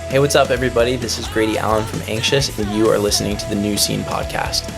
Hey, what's up, everybody? This is Grady Allen from Anxious, and you are listening to the New Scene Podcast.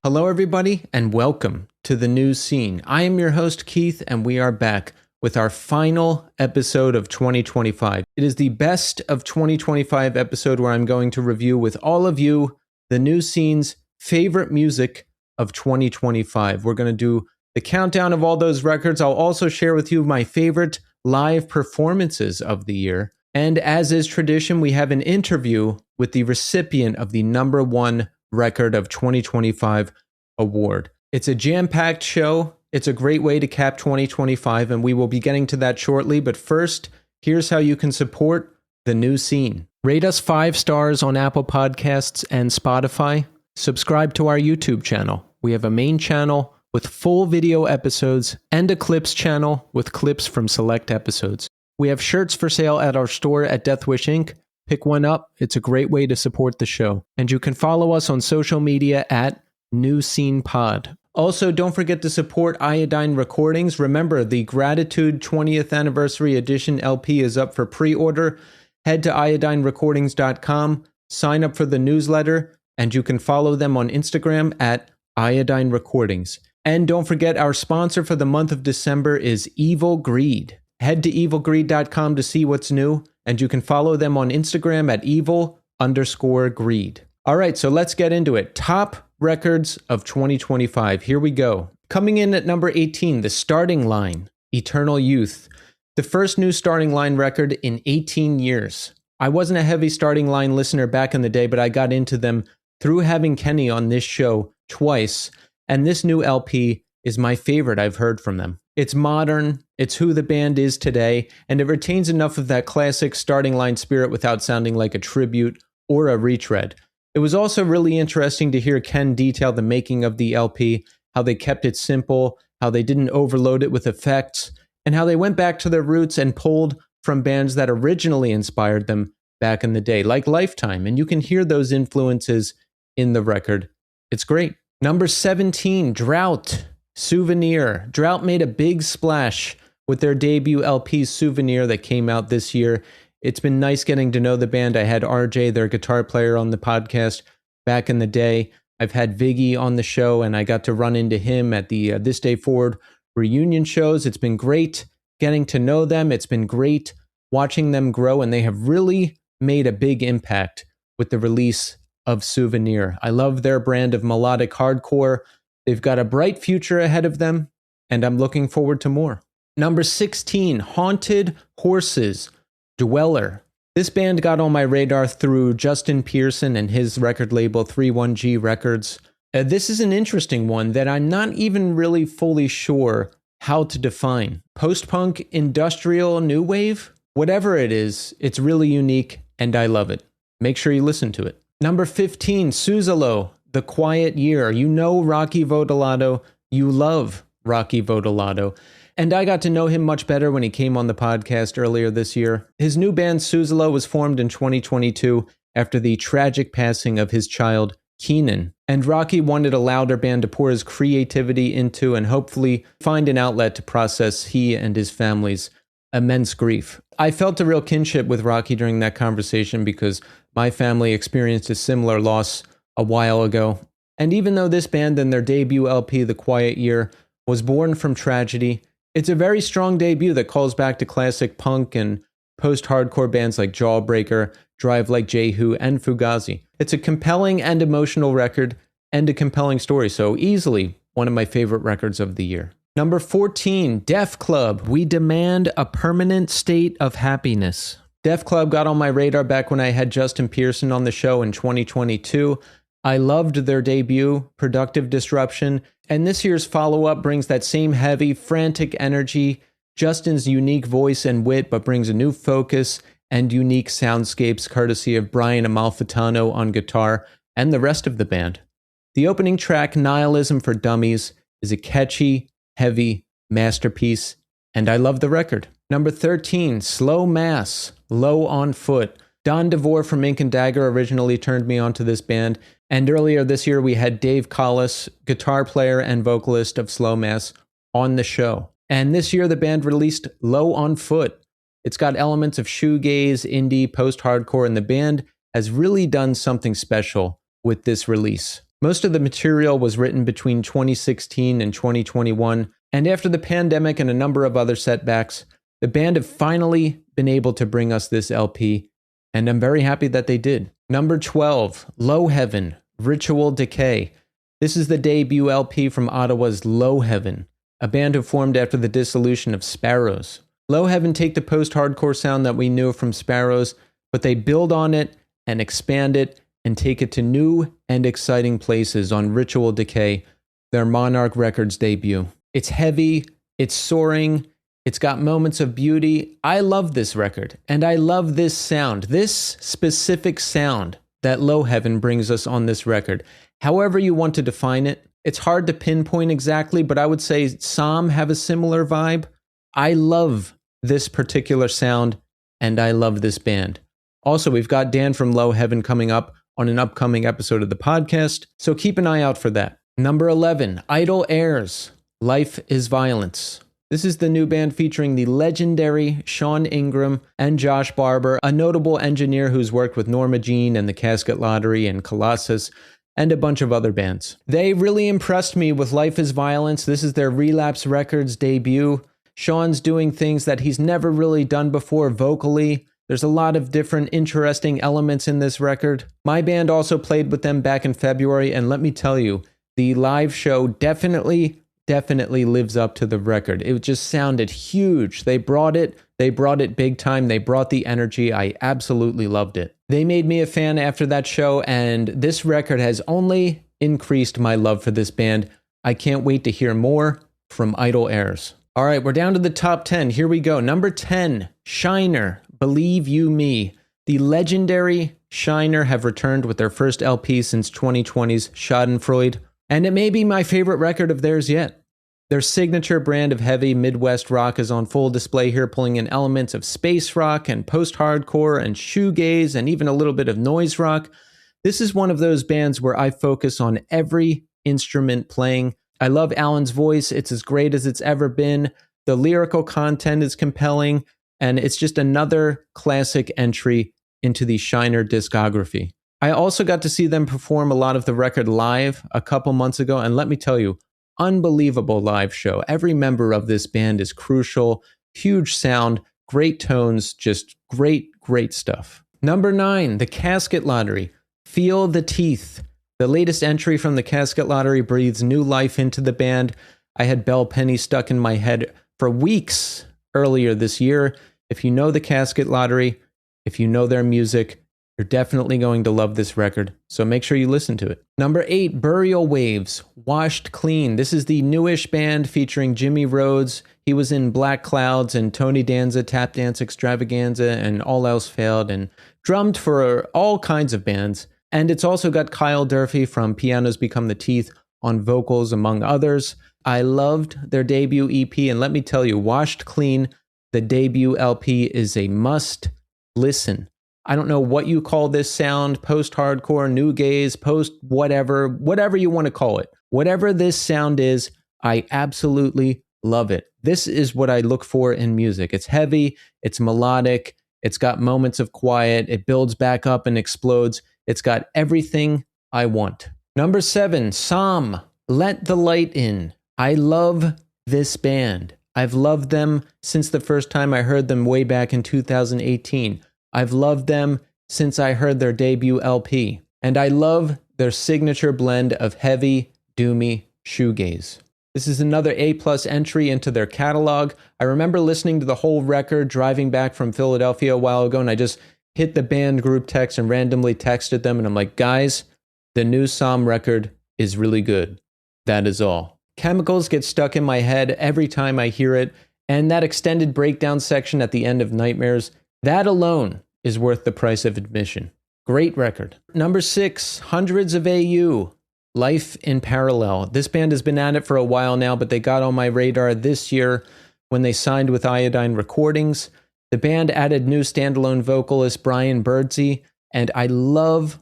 Hello, everybody, and welcome to the New Scene. I am your host, Keith, and we are back with our final episode of 2025. It is the best of 2025 episode where I'm going to review with all of you the New Scene's favorite music of 2025. We're going to do the countdown of all those records. I'll also share with you my favorite live performances of the year. And as is tradition, we have an interview with the recipient of the #1 record of 2025 award. It's a jam-packed show. It's a great way to cap 2025, and we will be getting to that shortly. But first, here's how you can support the New Scene. Rate us 5 stars on Apple Podcasts and Spotify. Subscribe to our YouTube channel. We have a main channel with full video episodes and a clips channel with clips from select episodes. We have shirts for sale at our store at Death Wish Inc. Pick one up. It's a great way to support the show. And you can follow us on social media at New Scene Pod. Also, don't forget to support Iodine Recordings. Remember, the Gratitude 20th Anniversary Edition LP is up for pre-order. Head to iodinerecordings.com, sign up for the newsletter, and you can follow them on Instagram at Iodine Recordings. And don't forget, our sponsor for the month of December is Evil Greed. Head to evilgreed.com to see what's new, and you can follow them on Instagram at evil_greed. All right, so let's get into it. Top records of 2025. Here we go. Coming in at number 18, The Starting Line, Eternal Youth. The first new Starting Line record in 18 years. I wasn't a heavy Starting Line listener back in the day, but I got into them through having Kenny on this show twice, and this new LP is my favorite I've heard from them. It's modern, it's who the band is today, and it retains enough of that classic Starting Line spirit without sounding like a tribute or a retread. It was also really interesting to hear Ken detail the making of the LP, how they kept it simple, how they didn't overload it with effects, and how they went back to their roots and pulled from bands that originally inspired them back in the day, like Lifetime, and you can hear those influences in the record. It's great. Number 17, Drought. Souvenir. Drought made a big splash with their debut LP Souvenir that came out this year. It's been nice getting to know the band. I had RJ, their guitar player, on the podcast back in the day. I've had Viggy on the show, and I got to run into him at the This Day Forward reunion shows. It's been great getting to know them. It's been great watching them grow, and they have really made a big impact with the release of Souvenir. I love their brand of melodic hardcore. They've got a bright future ahead of them, and I'm looking forward to more. Number 16, Haunted Horses, Dweller. This band got on my radar through Justin Pearson and his record label 31G Records. This is an interesting one that I'm not even really fully sure how to define. Post-punk, industrial, new wave? Whatever it is, it's really unique, and I love it. Make sure you listen to it. Number 15, Suzalo, The Quiet Year. You know Rocky Vodolato. You love Rocky Vodolato. And I got to know him much better when he came on the podcast earlier this year. His new band, Suzalo, was formed in 2022 after the tragic passing of his child, Keenan. And Rocky wanted a louder band to pour his creativity into and hopefully find an outlet to process he and his family's immense grief. I felt a real kinship with Rocky during that conversation because my family experienced a similar loss a while ago. And even though this band and their debut LP, The Quiet Year, was born from tragedy, it's a very strong debut that calls back to classic punk and post-hardcore bands like Jawbreaker, Drive Like Jehu, and Fugazi. It's a compelling and emotional record and a compelling story, so easily one of my favorite records of the year. Number 14, Def Club, We Demand a Permanent State of Happiness. Def Club got on my radar back when I had Justin Pearson on the show in 2022. I loved their debut, Productive Disruption, and this year's follow-up brings that same heavy, frantic energy, Justin's unique voice and wit, but brings a new focus and unique soundscapes courtesy of Brian Amalfitano on guitar and the rest of the band. The opening track, Nihilism for Dummies, is a catchy, heavy masterpiece, and I love the record. Number 13, Slow Mass, Low on Foot. Don DeVore from Ink and Dagger originally turned me onto this band, and earlier this year we had Dave Collis, guitar player and vocalist of Slow Mass, on the show. And this year the band released Low on Foot. It's got elements of shoegaze, indie, post-hardcore, and the band has really done something special with this release. Most of the material was written between 2016 and 2021, and after the pandemic and a number of other setbacks, the band have finally been able to bring us this LP, and I'm very happy that they did. Number 12, Low Heaven, Ritual Decay. This is the debut LP from Ottawa's Low Heaven, a band who formed after the dissolution of Sparrows. Low Heaven take the post-hardcore sound that we knew from Sparrows, but they build on it and expand it and take it to new and exciting places on Ritual Decay, their Monarch Records debut. It's heavy, it's soaring, it's got moments of beauty. I love this record, and I love this sound, this specific sound that Low Heaven brings us on this record. However you want to define it, it's hard to pinpoint exactly, but I would say Psalm have a similar vibe. I love this particular sound, and I love this band. Also, we've got Dan from Low Heaven coming up on an upcoming episode of the podcast, so keep an eye out for that. Number 11, Idle Airs, Life is Violence. This is the new band featuring the legendary Sean Ingram and Josh Barber, a notable engineer who's worked with Norma Jean and the Casket Lottery and Colossus, and a bunch of other bands. They really impressed me with Life is Violence. This is their Relapse Records debut. Sean's doing things that he's never really done before vocally. There's a lot of different interesting elements in this record. My band also played with them back in February, and let me tell you, the live show definitely lives up to the record. It just sounded huge. They brought it big time. They brought the energy. I absolutely loved it. They made me a fan after that show, and this record has only increased my love for this band. I can't wait to hear more from Idle Airs. All right, we're down to the top 10. Here we go. Number 10, Shiner, Believe You Me. The legendary Shiner have returned with their first LP since 2020's Schadenfreude, and it may be my favorite record of theirs yet. Their signature brand of heavy Midwest rock is on full display here, pulling in elements of space rock and post-hardcore and shoegaze and even a little bit of noise rock. This is one of those bands where I focus on every instrument playing. I love Alan's voice. It's as great as it's ever been. The lyrical content is compelling, and it's just another classic entry into the Shiner discography. I also got to see them perform a lot of the record live a couple months ago, and let me tell you, unbelievable live show. Every member of this band is crucial. Huge sound, great tones, just great stuff. Number 9, The Casket Lottery, Feel the Teeth. The latest entry from The Casket Lottery breathes new life into the band. I had Bell Penny stuck in my head for weeks earlier this year. If you know The Casket Lottery, if you know their music, you're definitely going to love this record, so make sure you listen to it. Number 8, Burial Waves, Washed Clean. This is the newish band featuring Jimmy Rhodes. He was in Black Clouds and Tony Danza, Tap Dance Extravaganza, and All Else Failed, and drummed for all kinds of bands. And it's also got Kyle Durfee from Pianos Become the Teeth on vocals, among others. I loved their debut EP, and let me tell you, Washed Clean, the debut LP, is a must listen. I don't know what you call this sound, post-hardcore, new gaze, whatever you want to call it. Whatever this sound is, I absolutely love it. This is what I look for in music. It's heavy, it's melodic, it's got moments of quiet, it builds back up and explodes. It's got everything I want. Number 7, Psalm, Let the Light In. I love this band. I've loved them since the first time I heard them way back in 2018. I've loved them since I heard their debut LP, and I love their signature blend of heavy, doomy shoegaze. This is another A+ entry into their catalog. I remember listening to the whole record driving back from Philadelphia a while ago, and I just hit the band group text and randomly texted them, and I'm like, guys, the new Psalm record is really good. That is all. Chemicals get stuck in my head every time I hear it, and that extended breakdown section at the end of Nightmares, that alone is worth the price of admission. Great record. Number 6, Hundreds of AU, Life in Parallel. This band has been at it for a while now, but they got on my radar this year when they signed with Iodine Recordings. The band added new standalone vocalist Brian Birdsey, and I love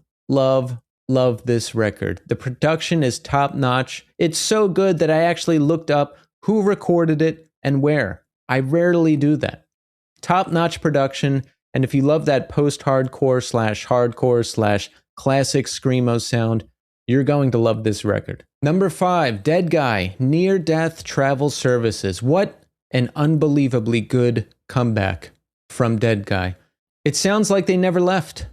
this record. The production is top notch. It's so good that I actually looked up who recorded it and where. I rarely do that. Top notch production, and if you love that post-hardcore/hardcore/ classic screamo sound, you're going to love this record. Number 5, Dead Guy, Near Death Travel Services. What an unbelievably good comeback from Dead Guy. It sounds like they never left.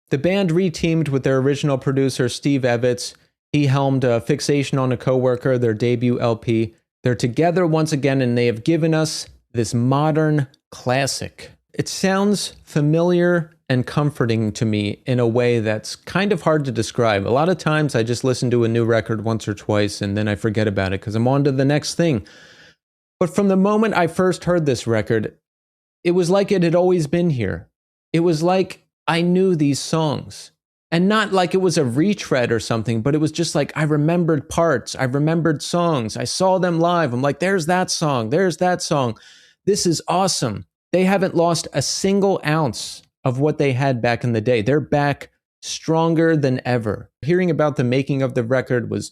The band re-teamed with their original producer, Steve Evans. He helmed Fixation on a Coworker, their debut LP. They're together once again, and they have given us this modern classic. It sounds familiar and comforting to me in a way that's kind of hard to describe. A lot of times I just listen to a new record once or twice and then I forget about it because I'm on to the next thing. But from the moment I first heard this record, it was like it had always been here. It was like I knew these songs. And not like it was a retread or something, but it was just like I remembered parts. I remembered songs. I saw them live. I'm like, there's that song. There's that song. This is awesome. They haven't lost a single ounce of what they had back in the day. They're back stronger than ever. Hearing about the making of the record was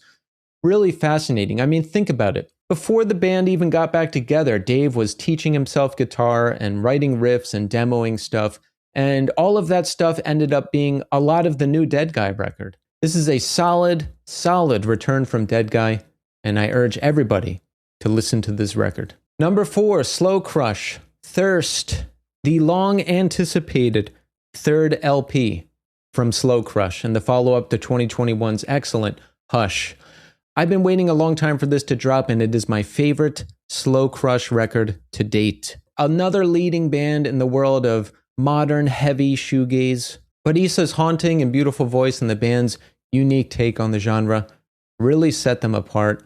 really fascinating. I mean, think about it. Before the band even got back together, Dave was teaching himself guitar and writing riffs and demoing stuff. And all of that stuff ended up being a lot of the new Dead Guy record. This is a solid return from Dead Guy, and I urge everybody to listen to this record. Number 4, Slow Crush, Thirst, the long-anticipated third LP from Slow Crush, and the follow-up to 2021's excellent Hush. I've been waiting a long time for this to drop, and it is my favorite Slow Crush record to date. Another leading band in the world of modern, heavy shoegaze. But Issa's haunting and beautiful voice and the band's unique take on the genre really set them apart,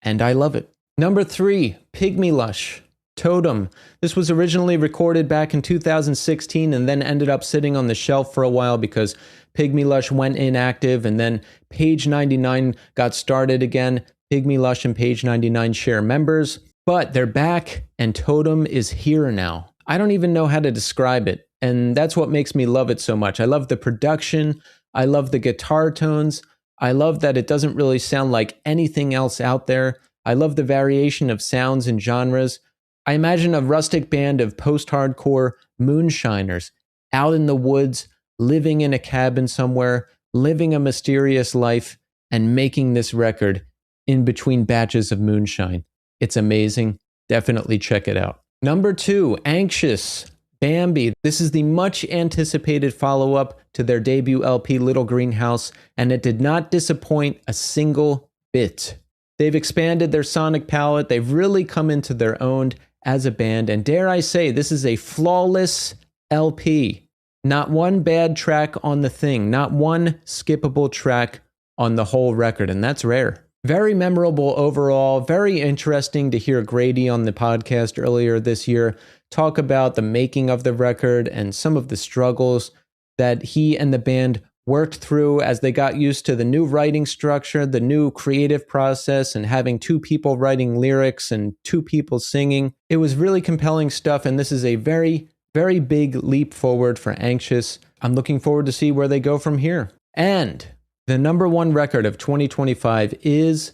and I love it. Number 3, Pygmy Lush, Totem. This was originally recorded back in 2016 and then ended up sitting on the shelf for a while because Pygmy Lush went inactive, and then Page 99 got started again. Pygmy Lush and Page 99 share members, but they're back and Totem is here now. I don't even know how to describe it. And that's what makes me love it so much. I love the production. I love the guitar tones. I love that it doesn't really sound like anything else out there. I love the variation of sounds and genres. I imagine a rustic band of post-hardcore moonshiners out in the woods, living in a cabin somewhere, living a mysterious life, and making this record in between batches of moonshine. It's amazing. Definitely check it out. Number 2, Anxious, Bambi. This is the much anticipated follow-up to their debut LP, Little Greenhouse, and it did not disappoint a single bit. They've expanded their sonic palette. They've really come into their own as a band, and dare I say, this is a flawless LP. Not one bad track on the thing, not one skippable track on the whole record, and that's rare. Very memorable overall, very interesting to hear Grady on the podcast earlier this year talk about the making of the record and some of the struggles that he and the band worked through as they got used to the new writing structure, the new creative process, and having 2 people writing lyrics and 2 people singing. It was really compelling stuff, and this is a very, very big leap forward for Anxious. I'm looking forward to see where they go from here. And the number 1 record of 2025 is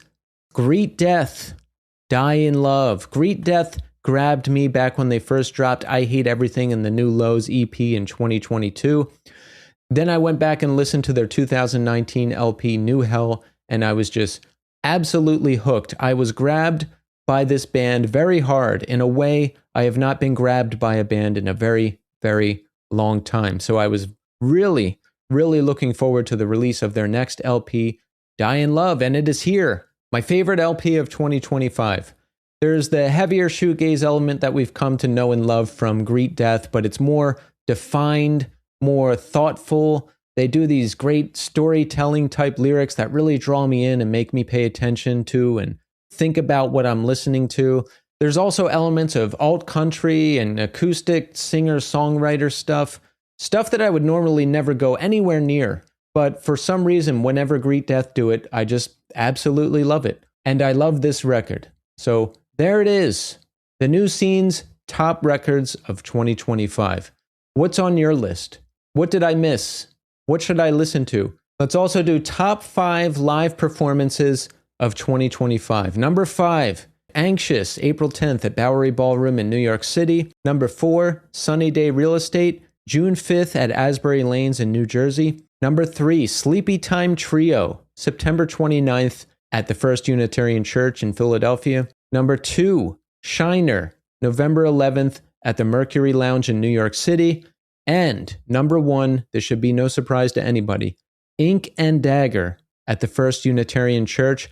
Greet Death, Die in Love. Greet Death grabbed me back when they first dropped I Hate Everything in the New Lows EP in 2022. Then I went back and listened to their 2019 LP, New Hell, and I was just absolutely hooked. I was grabbed by this band very hard in a way I have not been grabbed by a band in a very, very long time. So I was really looking forward to the release of their next LP, Die in Love, and it is here. My favorite LP of 2025. There's the heavier shoegaze element that we've come to know and love from Greet Death, but it's more defined, more thoughtful. They do these great storytelling type lyrics that really draw me in and make me pay attention to and think about what I'm listening to. There's also elements of alt country and acoustic singer-songwriter stuff that I would normally never go anywhere near. But for some reason, whenever Greet Death do it, I just absolutely love it. And I love this record. So there it is. The New Scene's top records of 2025. What's on your list? What did I miss? What should I listen to? Let's also do top 5 live performances of 2025. Number 5, Anxious, April 10th at Bowery Ballroom in New York City. Number 4, Sunny Day Real Estate, June 5th at Asbury Lanes in New Jersey. Number 3, Sleepy Time Trio, September 29th at the First Unitarian Church in Philadelphia. Number 2, Shiner, November 11th at the Mercury Lounge in New York City. And number 1, this should be no surprise to anybody, Ink and Dagger at the First Unitarian Church.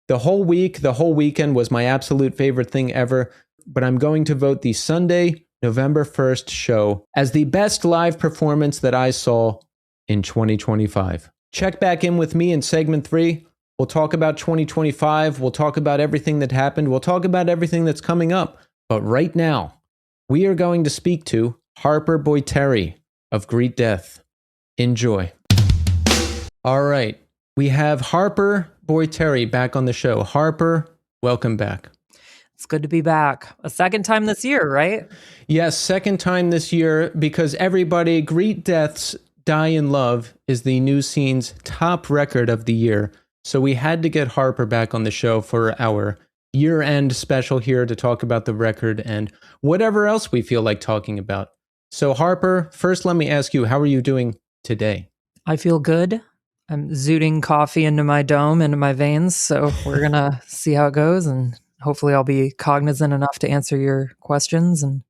The whole weekend was my absolute favorite thing ever, but I'm going to vote the Sunday, November 1st show as the best live performance that I saw in 2025. Check back in with me in segment 3. We'll talk about 2025. We'll talk about everything that happened. We'll talk about everything that's coming up. But right now, we are going to speak to Harper Boyhtari of Greet Death. Enjoy. All right. We have Harper Boyhtari back on the show. Harper, welcome back. It's good to be back. A second time this year, right? Yes, second time this year because everybody, Greet Death's Die in Love is the New Scene's top record of the year. So we had to get Harper back on the show for our year-end special here to talk about the record and whatever else we feel like talking about. So Harper, first let me ask you, how are you doing today? I feel good. I'm zooting coffee into my dome, into my veins. So we're going to see how it goes. And hopefully I'll be cognizant enough to answer your questions and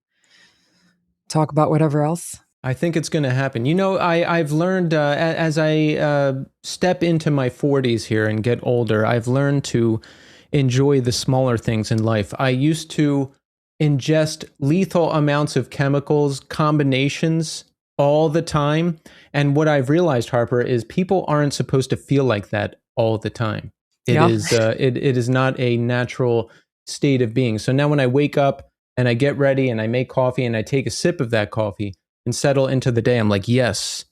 talk about whatever else. I think it's going to happen. You know, I've learned as I step into my 40s here and get older, I've learned to enjoy the smaller things in life. I used to ingest lethal amounts of chemicals, combinations all the time. And what I've realized, Harper, is people aren't supposed to feel like that all the time. It is not a natural state of being. So now when I wake up and I get ready and I make coffee and I take a sip of that coffee and settle into the day, I'm like, yes,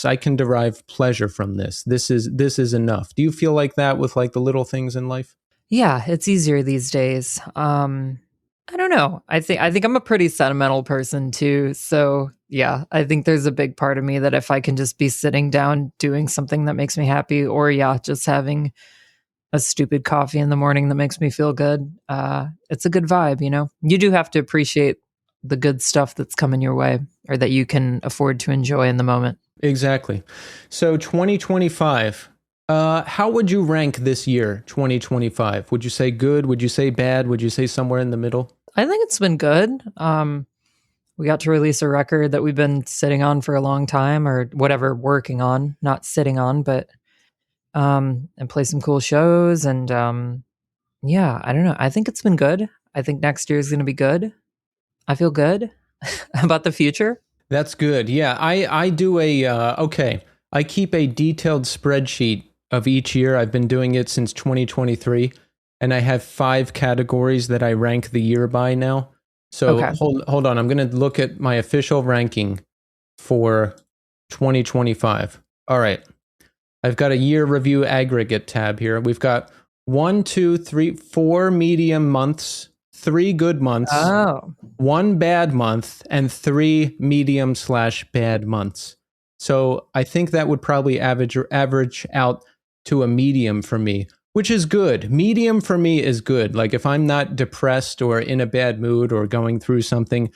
I can derive pleasure from this. This is enough. Do you feel like that with like the little things in life? Yeah, it's easier these days. I don't know. I think I'm a pretty sentimental person too. So yeah, I think there's a big part of me that if I can just be sitting down doing something that makes me happy, or just having a stupid coffee in the morning that makes me feel good, it's a good vibe, you know? You do have to appreciate the good stuff that's coming your way or that you can afford to enjoy in the moment. Exactly. So 2025, how would you rank this year, 2025? Would you say good? Would you say bad? Would you say somewhere in the middle? I think it's been good. We got to release a record that we've been sitting on for a long time, or whatever, working on, not sitting on, but and play some cool shows. And I don't know. I think it's been good. I think next year is going to be good. I feel good about the future. That's good. Yeah, I do I keep a detailed spreadsheet of each year. I've been doing it since 2023, and I have 5 categories that I rank the year by now. So Okay. hold on, I'm going to look at my official ranking for 2025. All right. I've got a year review aggregate tab here. We've got 4 medium months, 3 good months, 1 bad month, and 3 medium/bad months. So I think that would probably average out to a medium for me, which is good. Medium for me is good. Like if I'm not depressed or in a bad mood or going through something,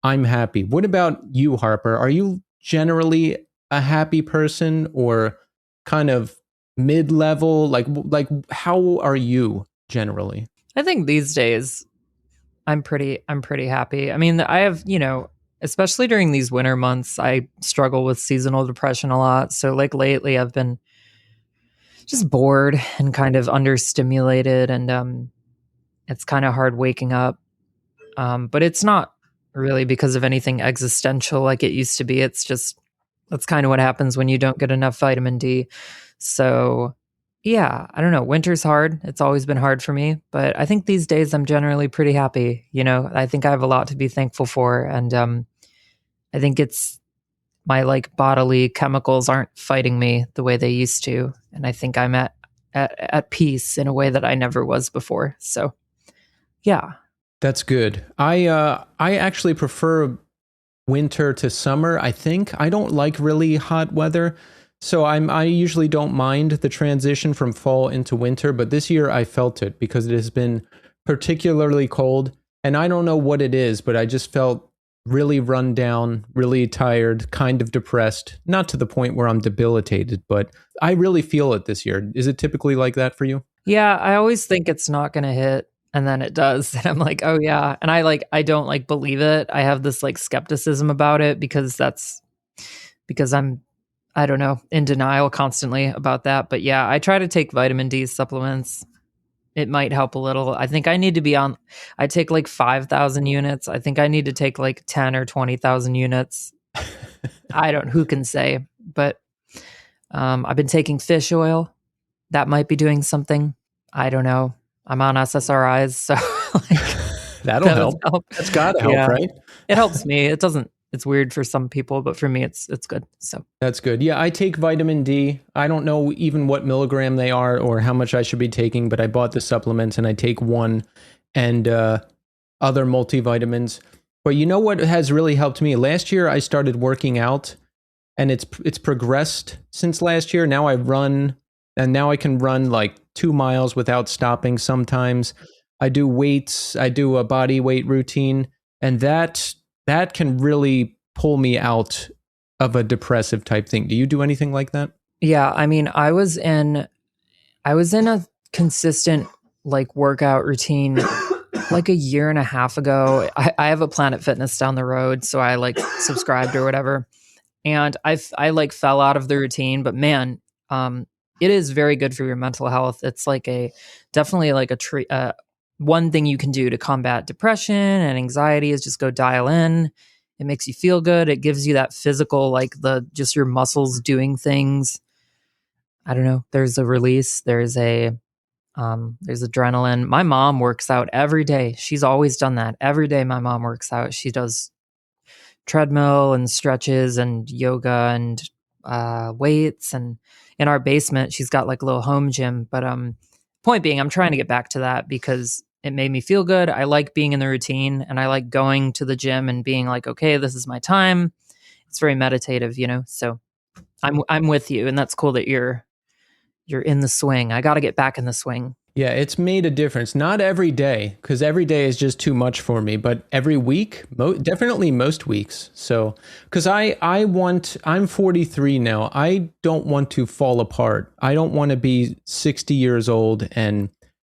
I'm happy. What about you, Harper? Are you generally a happy person or kind of mid-level? Like how are you generally? I think these days I'm pretty happy. I mean, I have, especially during these winter months, I struggle with seasonal depression a lot. So like lately I've been just bored and kind of understimulated, and it's kind of hard waking up. But it's not really because of anything existential like it used to be. It's just, that's kind of what happens when you don't get enough vitamin D. So yeah, I don't know. Winter's hard. It's always been hard for me, but I think these days I'm generally pretty happy. I think I have a lot to be thankful for. And I think it's my like bodily chemicals aren't fighting me the way they used to, and I think I'm at peace in a way that I never was before. So yeah. That's good. I actually prefer winter to summer. I think I don't like really hot weather, so I usually don't mind the transition from fall into winter. But this year I felt it because it has been particularly cold, and I don't know what it is, but I just felt really run down, really tired, kind of depressed. Not to the point where I'm debilitated, but I really feel it this year. Is it typically like that for you? Yeah, I always think it's not going to hit and then it does. And I'm like, "Oh yeah." And I don't like believe it. I have this like skepticism about it because I don't know, in denial constantly about that. But yeah, I try to take vitamin D supplements. It might help a little. I think I need to be on I take like 5,000 units. I think I need to take like 10 or 20,000 units. Who can say, but I've been taking fish oil. That might be doing something. I don't know. I'm on SSRIs, so like That'll help. That's gotta help, Yeah. right? It helps me. It doesn't. It's weird for some people, but for me, it's good. So That's good. Yeah, I take vitamin D. I don't know even what milligram they are or how much I should be taking, but I bought the supplements and I take one and other multivitamins. But you know what has really helped me? Last year I started working out, and it's progressed since last year. Now I run, and now I can run like 2 miles without stopping sometimes. I do weights, I do a body weight routine, and that can really pull me out of a depressive type thing. Do you do anything like that? yeah, I mean, I was in a consistent like workout routine like a year and a half ago. I have a Planet Fitness down the road, so I like subscribed or whatever. And I like fell out of the routine, but man, it is very good for your mental health. It's like definitely like one thing you can do to combat depression and anxiety is just go dial in. It makes you feel good. It gives you that physical, like just your muscles doing things. I don't know. There's a release. There's adrenaline. My mom works out every day. She's always done that. Every day my mom works out. She does treadmill and stretches and yoga and weights, and in our basement she's got like a little home gym. But point being, I'm trying to get back to that because it made me feel good. I like being in the routine, and I like going to the gym and being like, okay, this is my time. It's very meditative, so I'm with you, and that's cool that you're in the swing. I got to get back in the swing. Yeah, it's made a difference. Not every day, because every day is just too much for me, but every week, definitely most weeks. So, because I'm 43 now. I don't want to fall apart. I don't want to be 60 years old and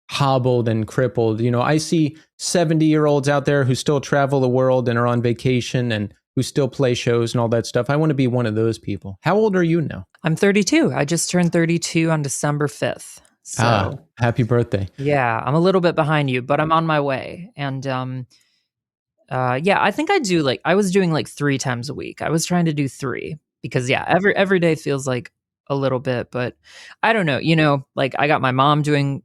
hobbled and crippled. I see 70-year-olds out there who still travel the world and are on vacation and who still play shows and all that stuff. I want to be one of those people. How old are you now? I'm 32. I just turned 32 on December 5th. So, happy birthday. Yeah, I'm a little bit behind you, but I'm on my way. And yeah, I think I was doing like 3 times a week. I was trying to do 3 because yeah, every day feels like a little bit, but I don't know, like I got my mom doing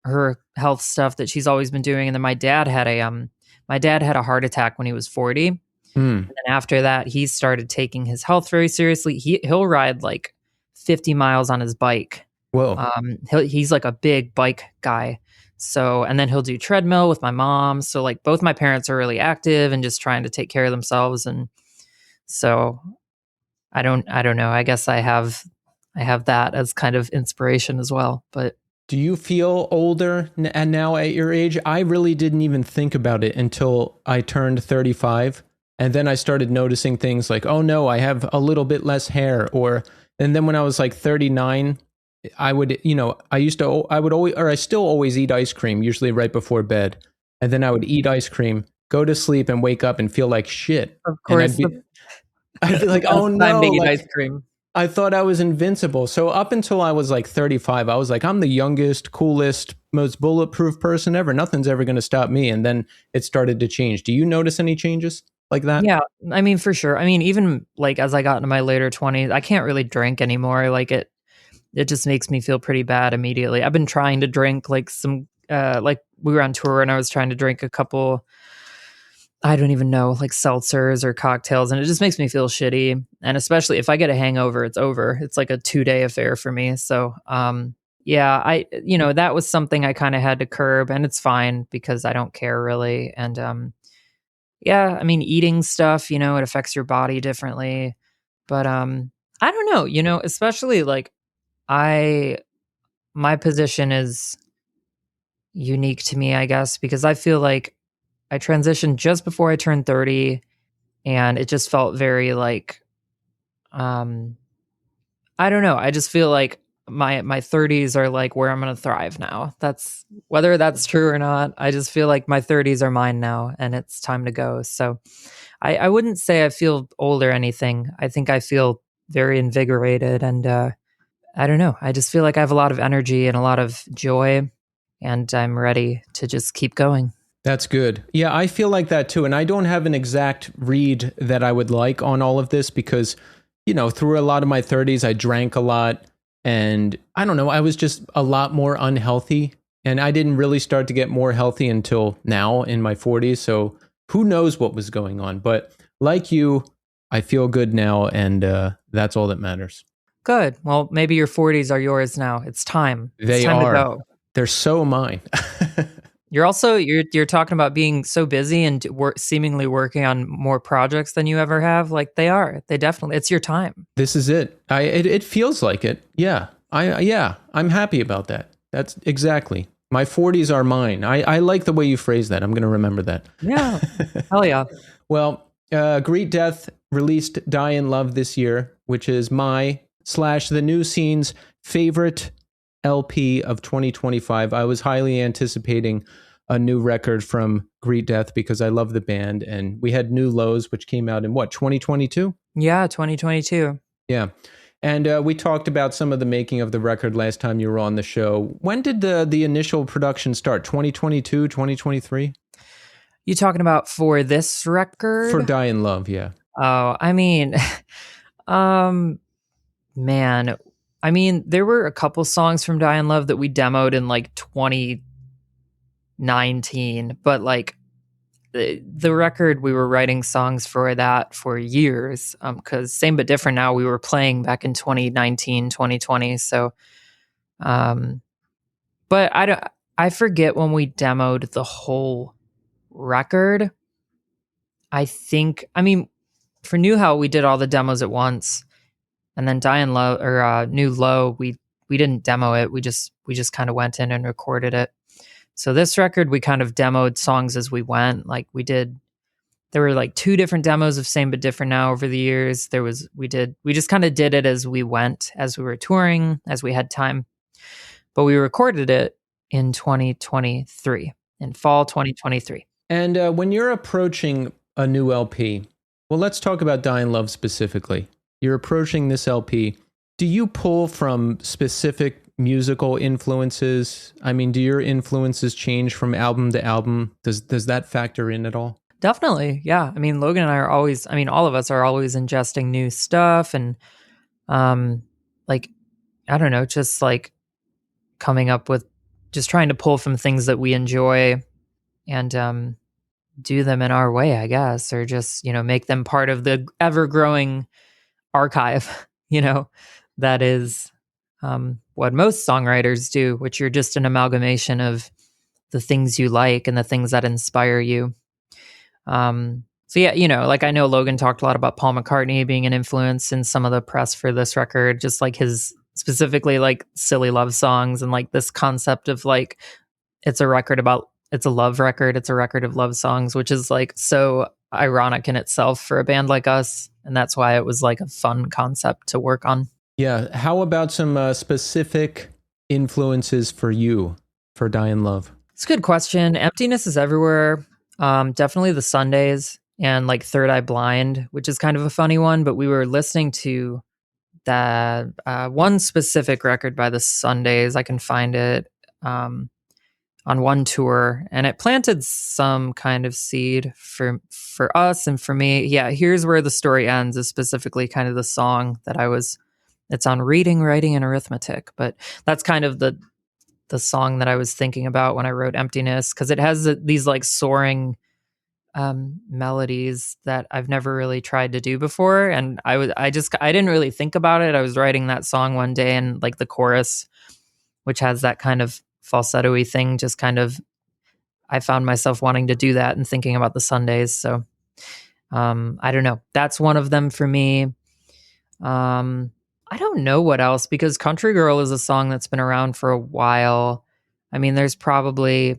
her health stuff that she's always been doing, and then my dad had a heart attack when he was 40. And then after that, he started taking his health very seriously. He'll ride like 50 miles on his bike. Whoa. He's like a big bike guy. So, and then he'll do treadmill with my mom. So like both my parents are really active and just trying to take care of themselves. And so I don't know. I guess I have that as kind of inspiration as well. But do you feel older now at your age? I really didn't even think about it until I turned 35. And then I started noticing things like, oh no, I have a little bit less hair. And then when I was like 39, I would always, or I still always eat ice cream, usually right before bed. And then I would eat ice cream, go to sleep and wake up and feel like shit. Of course. I'd be like, oh no. I'm making ice cream. I thought I was invincible. So up until I was like 35, I was like, I'm the youngest, coolest, most bulletproof person ever. Nothing's ever going to stop me. And then it started to change. Do you notice any changes like that? Yeah, I mean, for sure. I mean, even like as I got into my later 20s, I can't really drink anymore. Like it just makes me feel pretty bad immediately. I've been trying to drink like some, like we were on tour and I was trying to drink a couple I don't even know, like seltzers or cocktails, and it just makes me feel shitty. And especially if I get a hangover, it's over. It's like a 2-day affair for me. So, yeah, that was something I kind of had to curb, and it's fine because I don't care really. And, yeah, I mean, eating stuff, it affects your body differently. But, I don't know, especially like I, my position is unique to me, I guess, because I feel like I transitioned just before I turned 30, and it just felt very like, um I don't know. I just feel like my 30s are like where I'm going to thrive now. That's whether that's true or not. I just feel like my 30s are mine now and it's time to go. So I wouldn't say I feel old or anything. I think I feel very invigorated, and I don't know. I just feel like I have a lot of energy and a lot of joy, and I'm ready to just keep going. That's good. Yeah, I feel like that too. And I don't have an exact read that I would like on all of this because, through a lot of my 30s, I drank a lot. And I don't know, I was just a lot more unhealthy. And I didn't really start to get more healthy until now in my 40s. So who knows what was going on. But like you, I feel good now. And that's all that matters. Good. Well, maybe your 40s are yours now. It's time. They It's time are. to go. They're so mine. You're talking about being so busy and seemingly working on more projects than you ever have. Like they are. They definitely. It's your time. This is it. It feels like it. Yeah. I'm happy about that. That's exactly. My 40s are mine. I like the way you phrase that. I'm going to remember that. Yeah. Hell yeah. Well, Greet Death released Die in Love this year, which is my/the new scene's favorite LP of 2025. I was highly anticipating a new record from Greet Death because I love the band, and we had New Lows, which came out in 2022? Yeah, 2022. Yeah. And we talked about some of the making of the record last time you were on the show. When did the initial production start? 2022, 2023? You talking about for this record? For Die in Love, yeah. Oh, I mean, man, I mean, there were a couple songs from Die in Love that we demoed in like 2019, but like the record, we were writing songs for that for years. Because Same But Different Now, we were playing back in 2019, 2020. So, but I forget when we demoed the whole record. I mean, for New Hell, we did all the demos at once. And then Die in Love or New Low, we didn't demo it. We just kind of went in and recorded it. So this record, we kind of demoed songs as we went. Like there were like 2 different demos of Same But Different Now over the years. We just kind of did it as we went, as we were touring, as we had time. But we recorded it in 2023, in fall 2023. And when you're approaching a new LP, well, let's talk about Die in Love specifically. You're approaching this LP. Do you pull from specific musical influences? I mean, do your influences change from album to album? Does that factor in at all? Definitely. Yeah. I mean, Logan and I are always, all of us are always ingesting new stuff and like, I don't know, just like coming up with, just trying to pull from things that we enjoy and do them in our way, I guess, or just, make them part of the ever-growing archive, that is what most songwriters do, which you're just an amalgamation of the things you like and the things that inspire you. So yeah, like I know Logan talked a lot about Paul McCartney being an influence in some of the press for this record, just like his specifically like silly love songs and like this concept of like it's a love record, it's a record of love songs, which is like so ironic in itself for a band like us, and that's why it was like a fun concept to work on. Yeah. How about some specific influences for you for Die in Love? It's a good question. Emptiness is everywhere. Definitely the Sundays and like Third Eye Blind, which is kind of a funny one, but we were listening to that one specific record by the Sundays. I can find it on one tour, and it planted some kind of seed for us and for me. Yeah, Here's Where the Story Ends is specifically kind of the song that it's on Reading, Writing, and Arithmetic, but that's kind of the song that I was thinking about when I wrote Emptiness, because it has these like soaring melodies that I've never really tried to do before. And I didn't really think about it. I was writing that song one day, and like the chorus, which has that kind of falsetto-y thing, just kind of, I found myself wanting to do that and thinking about the Sundays. So I don't know. That's one of them for me. I don't know what else, because Country Girl is a song that's been around for a while. I mean, there's probably,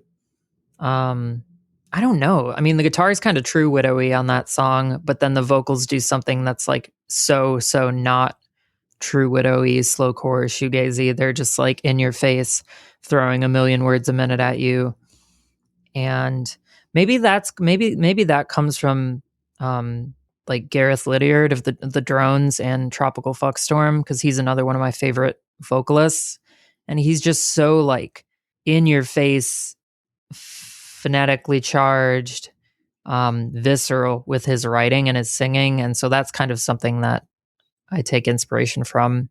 I don't know. I mean, the guitar is kind of true widowy on that song, but then the vocals do something that's like so not true widowy, slow core, shoegazy. They're just like in your face, throwing a million words a minute at you. And maybe that comes from like Gareth Lydiard of the Drones and Tropical Fuckstorm, because he's another one of my favorite vocalists, and he's just so like in your face, phonetically charged, visceral with his writing and his singing. And so that's kind of something that I take inspiration from.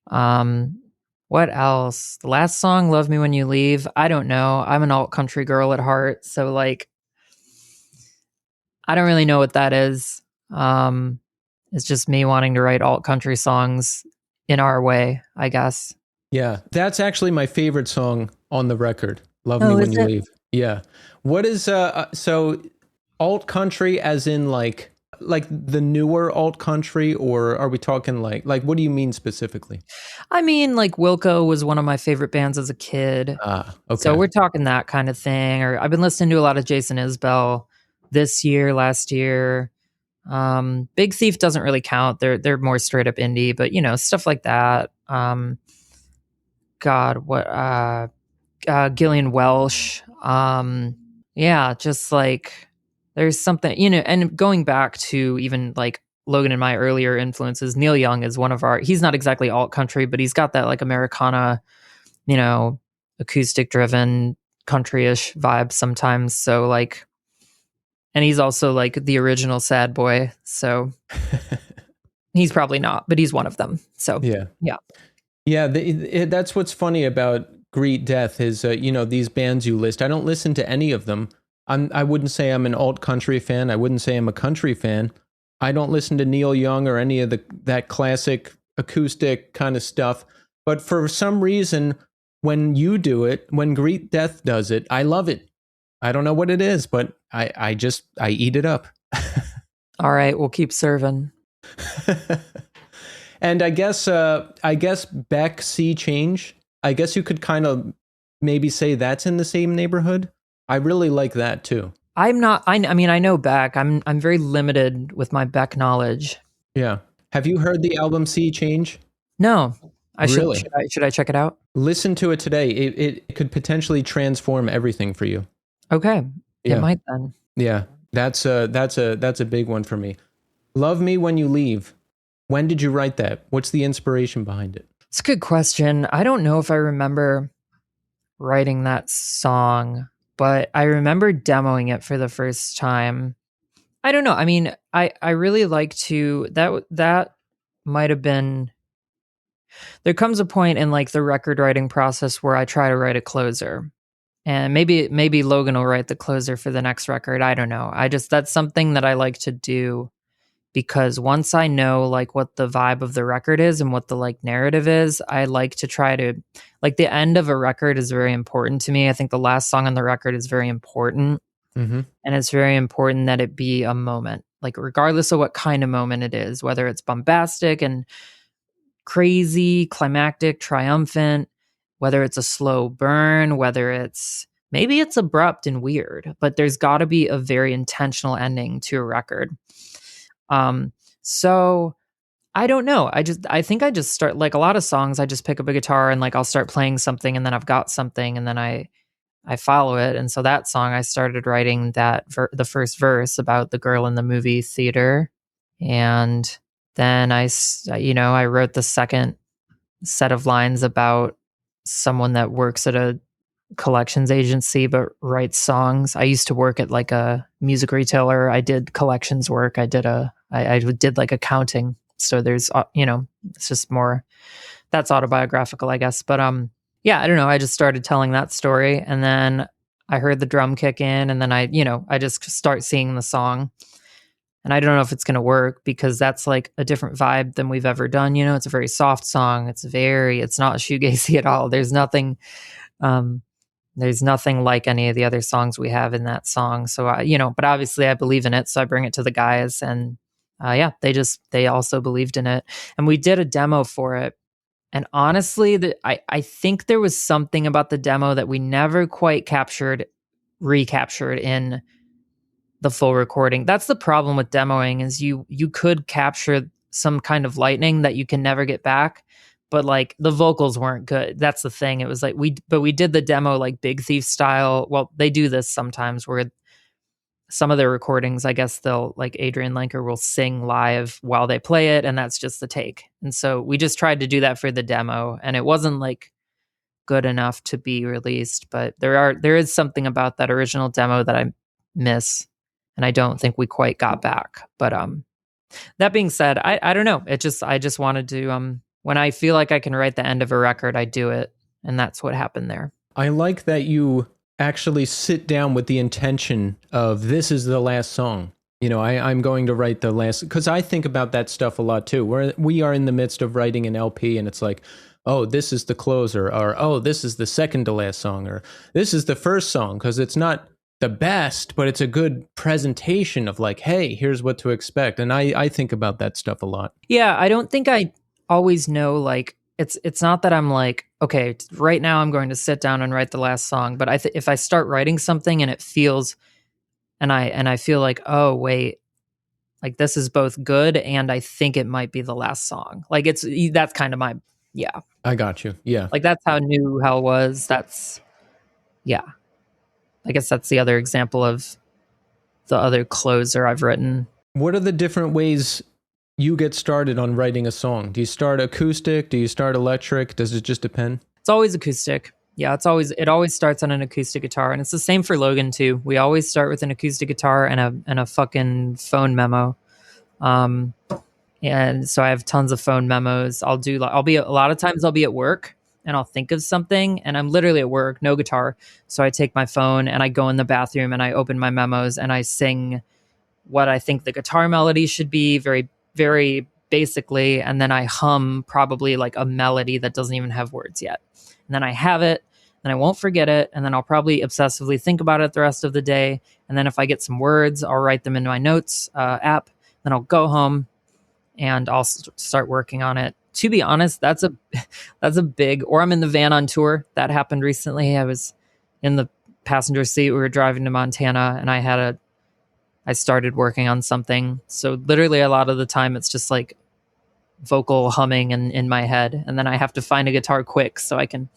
What else? The last song, Love Me When You Leave. I don't know. I'm an alt country girl at heart. So like, I don't really know what that is. It's just me wanting to write alt country songs in our way, I guess. Yeah, that's actually my favorite song on the record. Love Me When You Leave. Yeah. What is so alt country as in like the newer alt country, or are we talking like what do you mean specifically? I mean, like Wilco was one of my favorite bands as a kid. Okay. So we're talking that kind of thing. Or I've been listening to a lot of Jason Isbell this year, last year. Big Thief doesn't really count. They're more straight up indie, but you know, stuff like that. Gillian Welsh. Yeah, just like there's something, you know, and going back to even like Logan and my earlier influences, Neil Young is one of he's not exactly alt country, but he's got that like Americana, you know, acoustic driven country-ish vibe sometimes. So like, and he's also like the original sad boy. So he's probably not, but he's one of them. So yeah. That's what's funny about Greet Death is, you know, these bands you list. I don't listen to any of them. I wouldn't say I'm an alt country fan. I wouldn't say I'm a country fan. I don't listen to Neil Young or any of that classic acoustic kind of stuff. But for some reason, when you do it, when Greet Death does it, I love it. I don't know what it is, but I eat it up. All right, we'll keep serving. And I guess Beck Sea Change, I guess you could kind of maybe say that's in the same neighborhood. I really like that too. I'm not. I mean, I know Beck. I'm very limited with my Beck knowledge. Yeah. Have you heard the album Sea Change? No. Really? Should I check it out? Listen to it today. It could potentially transform everything for you. Okay. Yeah. It might then. Yeah. That's a big one for me. Love Me When You Leave. When did you write that? What's the inspiration behind it? It's a good question. I don't know if I remember writing that song, but I remember demoing it for the first time. I don't know. I mean, I really like to, that might have been, there comes a point in like the record writing process where I try to write a closer, and maybe Logan will write the closer for the next record. I don't know. That's something that I like to do, because once I know like what the vibe of the record is and what the like narrative is, I like to try to, like, the end of a record is very important to me. I think the last song on the record is very important. Mm-hmm. And it's very important that it be a moment, like regardless of what kind of moment it is, whether it's bombastic and crazy, climactic, triumphant, whether it's a slow burn, whether maybe it's abrupt and weird, but there's got to be a very intentional ending to a record. So I don't know. I think I just start, like a lot of songs, I just pick up a guitar and like I'll start playing something, and then I've got something, and then I follow it. And so that song, I started writing the first verse about the girl in the movie theater. And then I wrote the second set of lines about someone that works at a collections agency but writes songs. I used to work at like a music retailer. I did collections work. I did like accounting. So there's it's just more, that's autobiographical, I guess. But yeah, I don't know. I just started telling that story, and then I heard the drum kick in, and then I just start singing the song. And I don't know if it's going to work because that's like a different vibe than we've ever done. It's a very soft song. It's not shoegazy at all. Um, there's nothing like any of the other songs we have in that song. So, but obviously I believe in it. So I bring it to the guys, and yeah, they also believed in it. And we did a demo for it. And honestly, I think there was something about the demo that we never quite recaptured in the full recording. That's the problem with demoing, is you could capture some kind of lightning that you can never get back, but like the vocals weren't good. That's the thing. It was like we did the demo like Big Thief style. Well, they do this sometimes where some of their recordings, I guess they'll, like Adrian Lenker will sing live while they play it, and that's just the take. And so we just tried to do that for the demo, and it wasn't like good enough to be released, but there is something about that original demo that I miss, and I don't think we quite got back. But that being said, I don't know. I just wanted to when I feel like I can write the end of a record, I do it, and that's what happened there. I like that you actually sit down with the intention of this is the last song. I'm going to write the last, because I think about that stuff a lot too. We are in the midst of writing an LP, and it's like, oh, this is the closer, or oh, this is the second to last song, or this is the first song, because it's not the best, but it's a good presentation of like, hey, here's what to expect. And I think about that stuff a lot. Yeah, I don't think I always know, like, it's not that I'm like, okay, right now I'm going to sit down and write the last song. But if I start writing something and it feels, and I feel like, oh wait, like this is both good and I think it might be the last song. Like that's kind of my, yeah. I got you. Yeah. Like that's how New Hell was. Yeah. I guess that's the other example of the other closer I've written. What are the different ways you get started on writing a song? Do you start acoustic? Do you start electric? Does it just depend? It's always acoustic. Yeah, it always starts on an acoustic guitar, and it's the same for Logan too. We always start with an acoustic guitar and a fucking phone memo. And so I have tons of phone memos. A lot of times I'll be at work and I'll think of something, and I'm literally at work, no guitar. So I take my phone and I go in the bathroom and I open my memos and I sing what I think the guitar melody should be, very, very basically. And then I hum probably like a melody that doesn't even have words yet. And then I have it, and I won't forget it. And then I'll probably obsessively think about it the rest of the day. And then if I get some words, I'll write them into my notes app. Then I'll go home and I'll start working on it. To be honest, that's a big, or I'm in the van on tour. That happened recently. I was in the passenger seat. We were driving to Montana, and I started working on something. So literally a lot of the time it's just like vocal humming in my head, and then I have to find a guitar quick so I can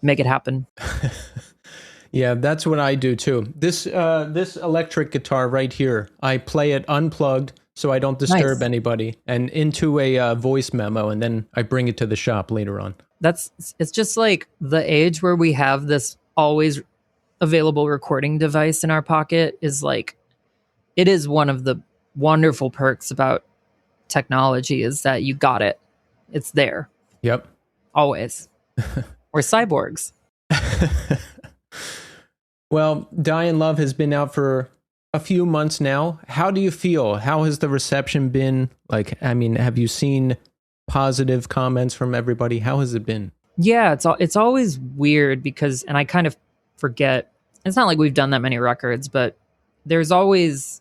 make it happen. Yeah, that's what I do too. This electric guitar right here, I play it unplugged so I don't disturb anybody, and into a voice memo, and then I bring it to the shop later on. It's just like the age where we have this always available recording device in our pocket is like, it is one of the wonderful perks about technology, is that you got it. It's there. Yep. Always. We're cyborgs. Well, Die in Love has been out for a few months now. How do you feel? How has the reception been? Like, I mean, have you seen positive comments from everybody? How has it been? Yeah, it's always weird because, and I kind of forget, it's not like we've done that many records, but there's always,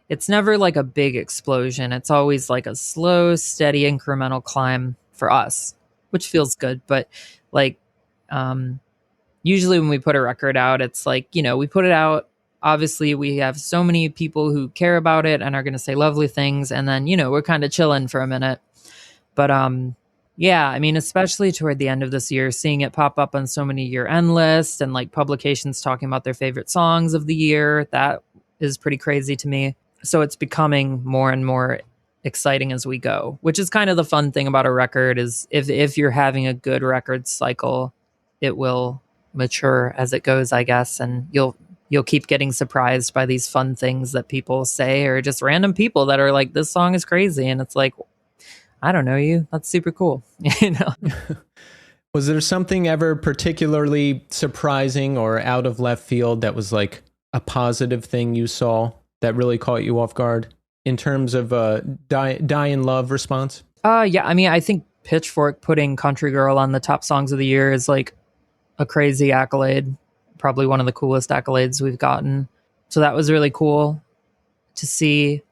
it's never like a big explosion. It's always like a slow, steady, incremental climb for us, which feels good. But like, usually when we put a record out, it's like, we put it out. Obviously, we have so many people who care about it and are going to say lovely things. And then, we're kind of chilling for a minute. But yeah, I mean, especially toward the end of this year, seeing it pop up on so many year-end lists and like publications talking about their favorite songs of the year, that is pretty crazy to me. So it's becoming more and more exciting as we go, which is kind of the fun thing about a record, is if you're having a good record cycle, it will mature as it goes, I guess, and you'll keep getting surprised by these fun things that people say, or just random people that are like, this song is crazy, and it's like, I don't know you, that's super cool. Was there something ever particularly surprising or out of left field that was like a positive thing you saw that really caught you off guard in terms of die in love response? Yeah, I mean, I think Pitchfork putting Country Girl on the top songs of the year is like a crazy accolade, probably one of the coolest accolades we've gotten. So that was really cool to see.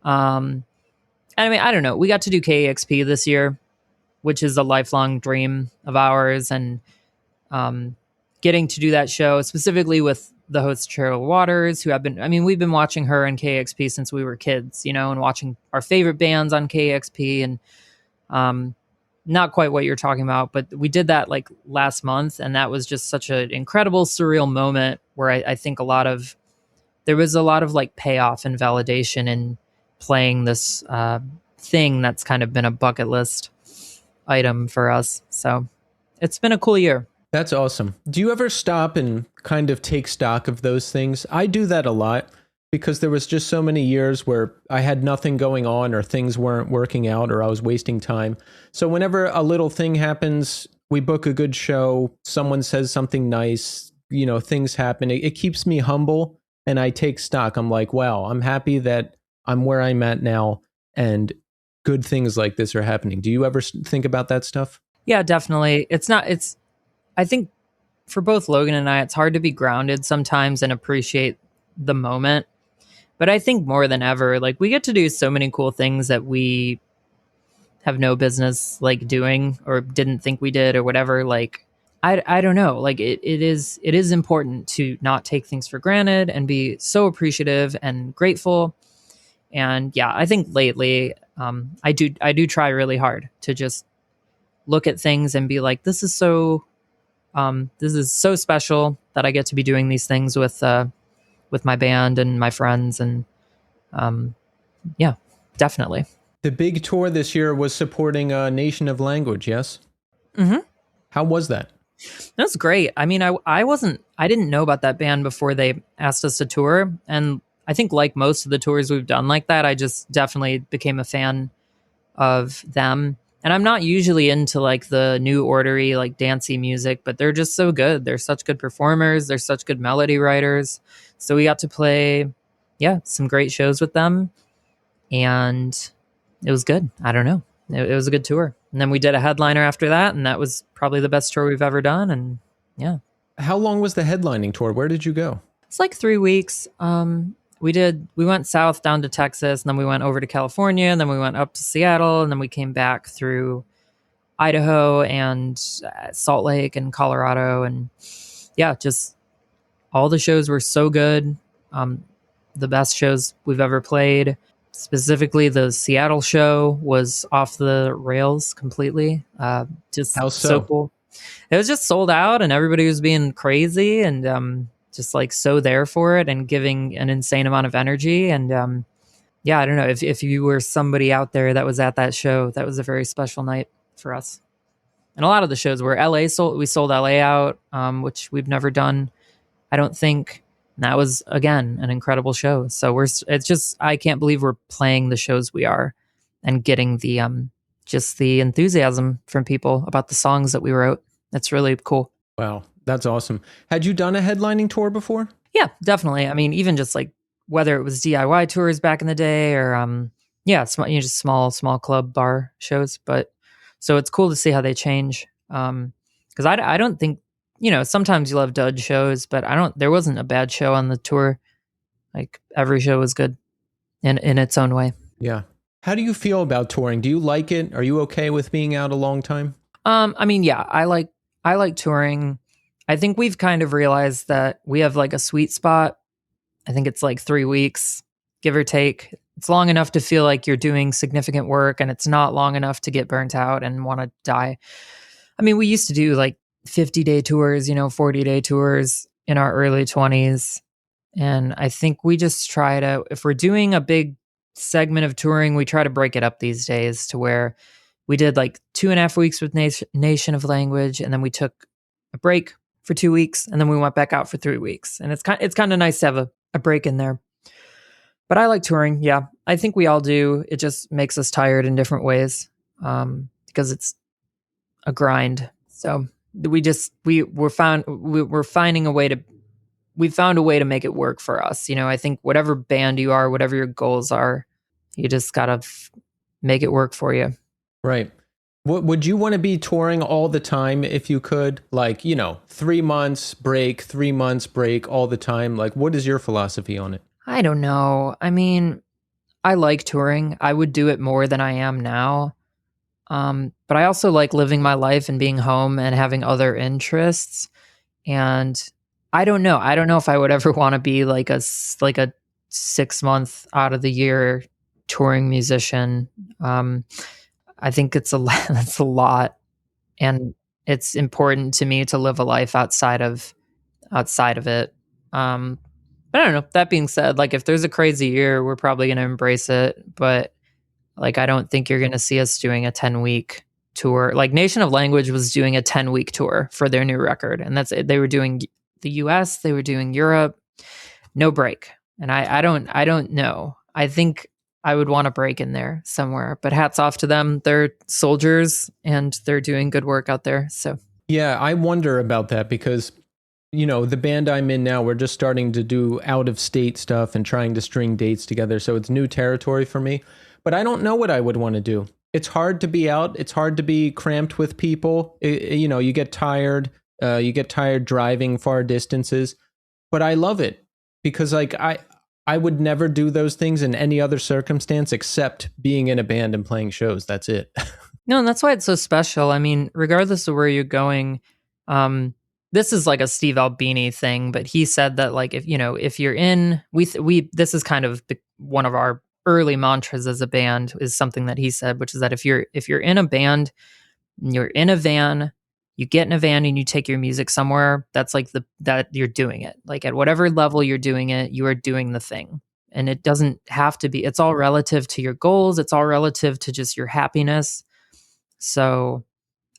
And I mean, I don't know. We got to do KEXP this year, which is a lifelong dream of ours. And getting to do that show specifically with the host Cheryl Waters, who we've been watching her in KEXP since we were kids, and watching our favorite bands on KEXP, and not quite what you're talking about, but we did that like last month. And that was just such an incredible, surreal moment where I think there was a lot of like payoff and validation in playing this thing that's kind of been a bucket list item for us. So it's been a cool year. That's awesome. Do you ever stop and kind of take stock of those things? I do that a lot because there was just so many years where I had nothing going on or things weren't working out or I was wasting time. So whenever a little thing happens, we book a good show, someone says something nice, things happen. It keeps me humble and I take stock. I'm like, wow, I'm happy that I'm where I'm at now and good things like this are happening. Do you ever think about that stuff? Yeah, definitely. I think for both Logan and I, it's hard to be grounded sometimes and appreciate the moment. But I think more than ever, like we get to do so many cool things that we have no business like doing or didn't think we did or whatever. Like, I don't know, like it is important to not take things for granted and be so appreciative and grateful. And yeah, I think lately, I do try really hard to just look at things and be like, this is so special that I get to be doing these things with my band and my friends. And yeah, definitely. The big tour this year was supporting a Nation of Language, yes? Mm-hmm. How was that? That's great. I mean, I didn't know about that band before they asked us to tour. And I think like most of the tours we've done like that, I just definitely became a fan of them. And I'm not usually into like the new ordery, like dancey music, but they're just so good. They're such good performers. They're such good melody writers. So we got to play, some great shows with them. And it was good. I don't know. It was a good tour. And then we did a headliner after that. And that was probably the best tour we've ever done. And yeah. How long was the headlining tour? Where did you go? It's like 3 weeks. We went south down to Texas, and then we went over to California, and then we went up to Seattle, and then we came back through Idaho and Salt Lake and Colorado. And yeah, just all the shows were so good. The best shows we've ever played. Specifically, the Seattle show was off the rails completely. Just How so cool. It was just sold out, and everybody was being crazy and just like so there for it and giving an insane amount of energy. And I don't know if you were somebody out there that was at that show, that was a very special night for us. And a lot of the shows were we sold LA out, which we've never done, I don't think. And that was, again, an incredible show. So I can't believe we're playing the shows we are and getting the just the enthusiasm from people about the songs that we wrote. That's really cool. Wow, that's awesome. Had you done a headlining tour before? Yeah, definitely. I mean, even just like whether it was DIY tours back in the day or just small club bar shows. But so it's cool to see how they change. Because I don't think, sometimes you'll have dud shows, but there wasn't a bad show on the tour. Like every show was good in its own way. Yeah. How do you feel about touring? Do you like it? Are you okay with being out a long time? I mean, yeah, I like touring. I think we've kind of realized that we have like a sweet spot. I think it's like 3 weeks, give or take. It's long enough to feel like you're doing significant work, and it's not long enough to get burnt out and want to die. I mean, we used to do like 50-day tours, 40-day tours in our early 20s. And I think we just try to, if we're doing a big segment of touring, we try to break it up these days to where we did like 2.5 weeks with Nation of Language, and then we took a break for 2 weeks, and then we went back out for 3 weeks. And it's kind of nice to have a break in there. But I like touring. Yeah, I think we all do. It just makes us tired in different ways because it's a grind. So we found a way to make it work for us. I think whatever band you are, whatever your goals are, you just gotta make it work for you. Right. Would you want to be touring all the time if you could? Like, 3 months break, 3 months break all the time. Like, what is your philosophy on it? I don't know. I mean, I like touring. I would do it more than I am now. But I also like living my life and being home and having other interests. And I don't know. I don't know if I would ever want to be like a 6 month out of the year touring musician. I think it's that's a lot, and it's important to me to live a life outside of it. But I don't know. That being said, like if there's a crazy year, we're probably going to embrace it. But like, I don't think you're going to see us doing a 10-week tour. Like Nation of Language was doing a 10-week tour for their new record. And that's it. They were doing the US, they were doing Europe, no break. And I don't know. I think I would want a break in there somewhere, but hats off to them. They're soldiers and they're doing good work out there. So yeah, I wonder about that because, the band I'm in now, we're just starting to do out of state stuff and trying to string dates together. So it's new territory for me, but I don't know what I would want to do. It's hard to be out. It's hard to be cramped with people. You get tired. You get tired driving far distances, but I love it because like I would never do those things in any other circumstance except being in a band and playing shows. That's it. no, and that's why it's so special. I mean, regardless of where you're going, this is like a Steve Albini thing, but he said that like if you're in we this is kind of one of our early mantras as a band is something that he said, which is that if you're in a band, you're in a van, you get in a van and you take your music somewhere, that's like that you're doing it. Like at whatever level you're doing it, you are doing the thing. And it doesn't have to be, it's all relative to your goals. It's all relative to just your happiness. So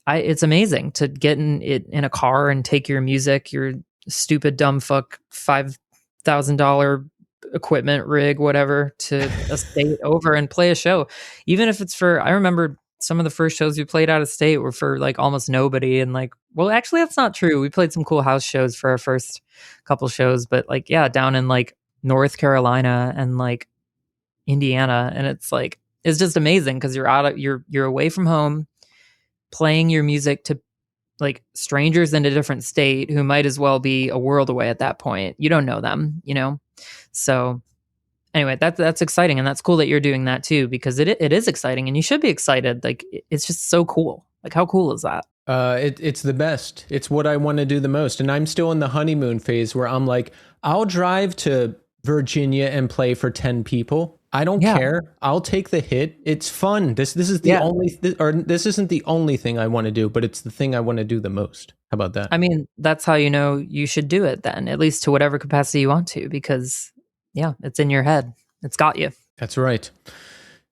it's amazing to get in a car and take your music, your stupid dumb fuck $5,000 equipment rig, whatever, to a state over and play a show. Even if it's I remember some of the first shows we played out of state were for like almost nobody. And like, well, actually that's not true. We played some cool house shows for our first couple shows, but like, yeah, down in like North Carolina and like Indiana. And it's like, it's just amazing because you're away from home playing your music to like strangers in a different state who might as well be a world away at that point. You don't know them, So anyway, that's exciting. And that's cool that you're doing that too, because it is exciting and you should be excited. Like it's just so cool. Like how cool is that? It's the best. It's what I want to do the most. And I'm still in the honeymoon phase where I'm like, I'll drive to Virginia and play for 10 people. I don't care. I'll take the hit. It's fun. This is the only, or this isn't the only thing I want to do, but it's the thing I want to do the most. How about that? I mean, that's how you should do it then, at least to whatever capacity you want to, because it's in your head. It's got you. That's right.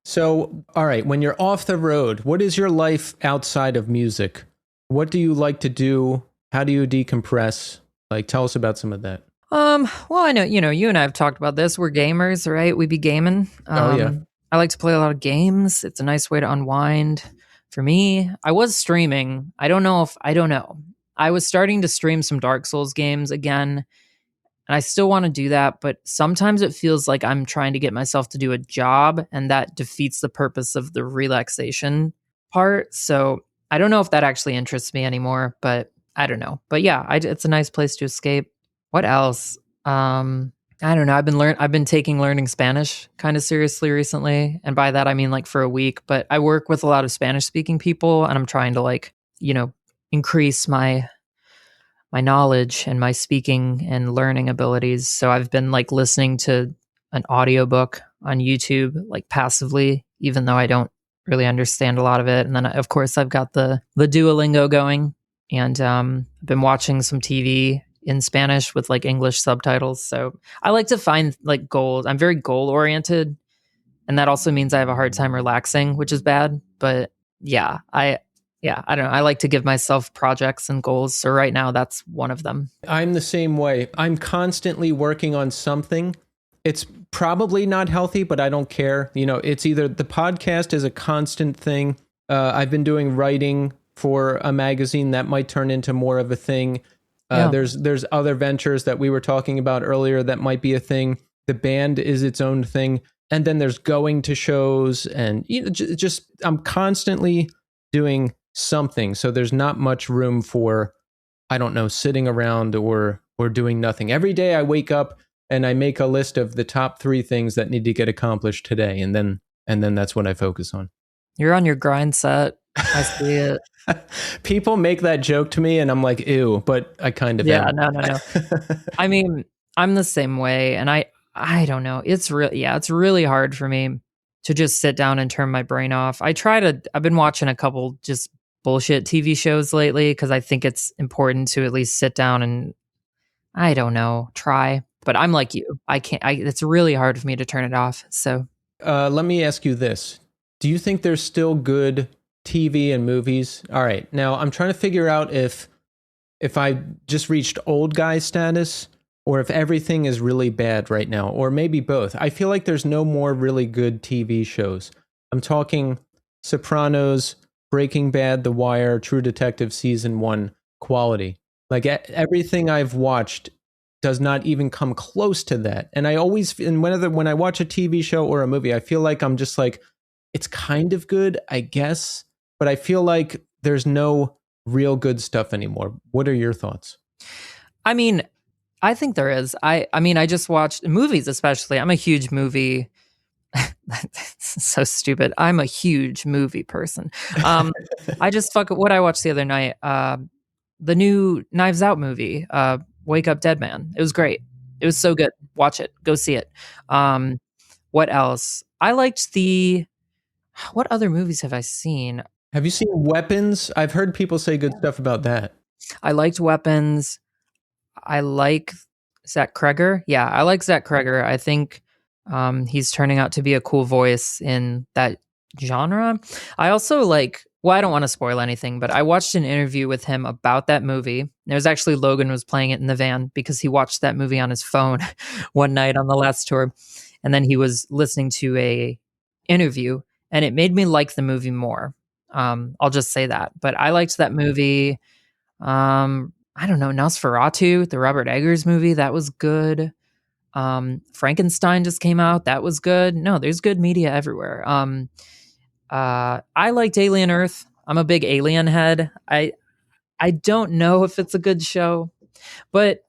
So, all right, when you're off the road, what is your life outside of music? What do you like to do? How do you decompress? Like, tell us about some of that. Well, I know, you and I have talked about this. We're gamers, right? We be gaming. I like to play a lot of games. It's a nice way to unwind. For me, I was streaming. I don't know. I was starting to stream some Dark Souls games again. And I still want to do that, but sometimes it feels like I'm trying to get myself to do a job, and that defeats the purpose of the relaxation part. So I don't know if that actually interests me anymore, but I don't know. But yeah, it's a nice place to escape. What else? I don't know. I've been taking learning Spanish kind of seriously recently, and by that I mean like for a week. But I work with a lot of Spanish-speaking people, and I'm trying to increase my knowledge and my speaking and learning abilities. So I've been like listening to an audiobook on YouTube, like passively, even though I don't really understand a lot of it. And then of course I've got the Duolingo going, and I've been watching some TV in Spanish with like English subtitles. So I like to find like goals. I'm very goal oriented, and that also means I have a hard time relaxing, which is bad. But I don't know. I like to give myself projects and goals. So right now, that's one of them. I'm the same way. I'm constantly working on something. It's probably not healthy, but I don't care. It's either the podcast is a constant thing. I've been doing writing for a magazine that might turn into more of a thing. Yeah. There's other ventures that we were talking about earlier that might be a thing. The band is its own thing, and then there's going to shows, and just I'm constantly doing something. So there's not much room for, I don't know, sitting around or doing nothing. Every day I wake up and I make a list of the top 3 things that need to get accomplished today, and then that's what I focus on. You're on your grind set. I see it. People make that joke to me and I'm like, ew, but I kind of am. No. I mean, I'm the same way, and I don't know. It's really hard for me to just sit down and turn my brain off. I've been watching a couple just bullshit TV shows lately because I think it's important to at least sit down and, I don't know, try. But I'm like you. It's really hard for me to turn it off. So let me ask you this. Do you think there's still good TV and movies? All right. Now I'm trying to figure out if I just reached old guy status or if everything is really bad right now, or maybe both. I feel like there's no more really good TV shows. I'm talking Sopranos, Breaking Bad, The Wire, True Detective Season 1 quality. Like everything I've watched does not even come close to that. And when I watch a TV show or a movie, I feel like I'm just like, it's kind of good, I guess, but I feel like there's no real good stuff anymore. What are your thoughts? I mean, I think there is. I mean, I just watched movies, especially. I'm a huge movie. So stupid. I'm a huge movie person. What I watched the other night, the new Knives Out movie, Wake Up Dead Man. It was great. It was so good. Watch it. Go see it. What else? I liked what other movies have I seen? Have you seen Weapons? I've heard people say good stuff about that. I liked Weapons. I like Zach Kreger. Yeah, I like Zach Kreger. I think he's turning out to be a cool voice in that genre. I also I don't want to spoil anything, but I watched an interview with him about that movie. There was actually Logan was playing it in the van because he watched that movie on his phone one night on the last tour. And then he was listening to a interview, and it made me like the movie more. I'll just say that. But I liked that movie. I don't know, Nosferatu, the Robert Eggers movie, that was good. Frankenstein just came out, that was good. No, there's good media everywhere. I liked Alien Earth. I'm a big Alien head. I don't know if it's a good show, but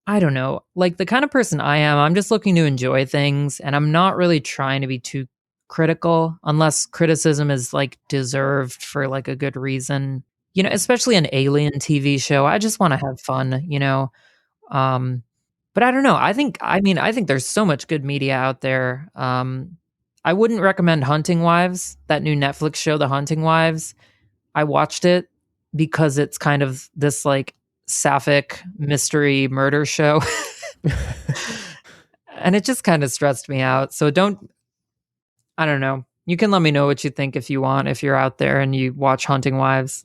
I don't know. Like, the kind of person I am, I'm just looking to enjoy things, and I'm not really trying to be too critical unless criticism is deserved for a good reason. Especially an alien TV show. I just want to have fun, but I don't know. I think there's so much good media out there. I wouldn't recommend Hunting Wives, that new Netflix show, The Hunting Wives. I watched it because it's kind of this sapphic mystery murder show. And it just kind of stressed me out. So I don't know. You can let me know what you think if you want, if you're out there and you watch Hunting Wives.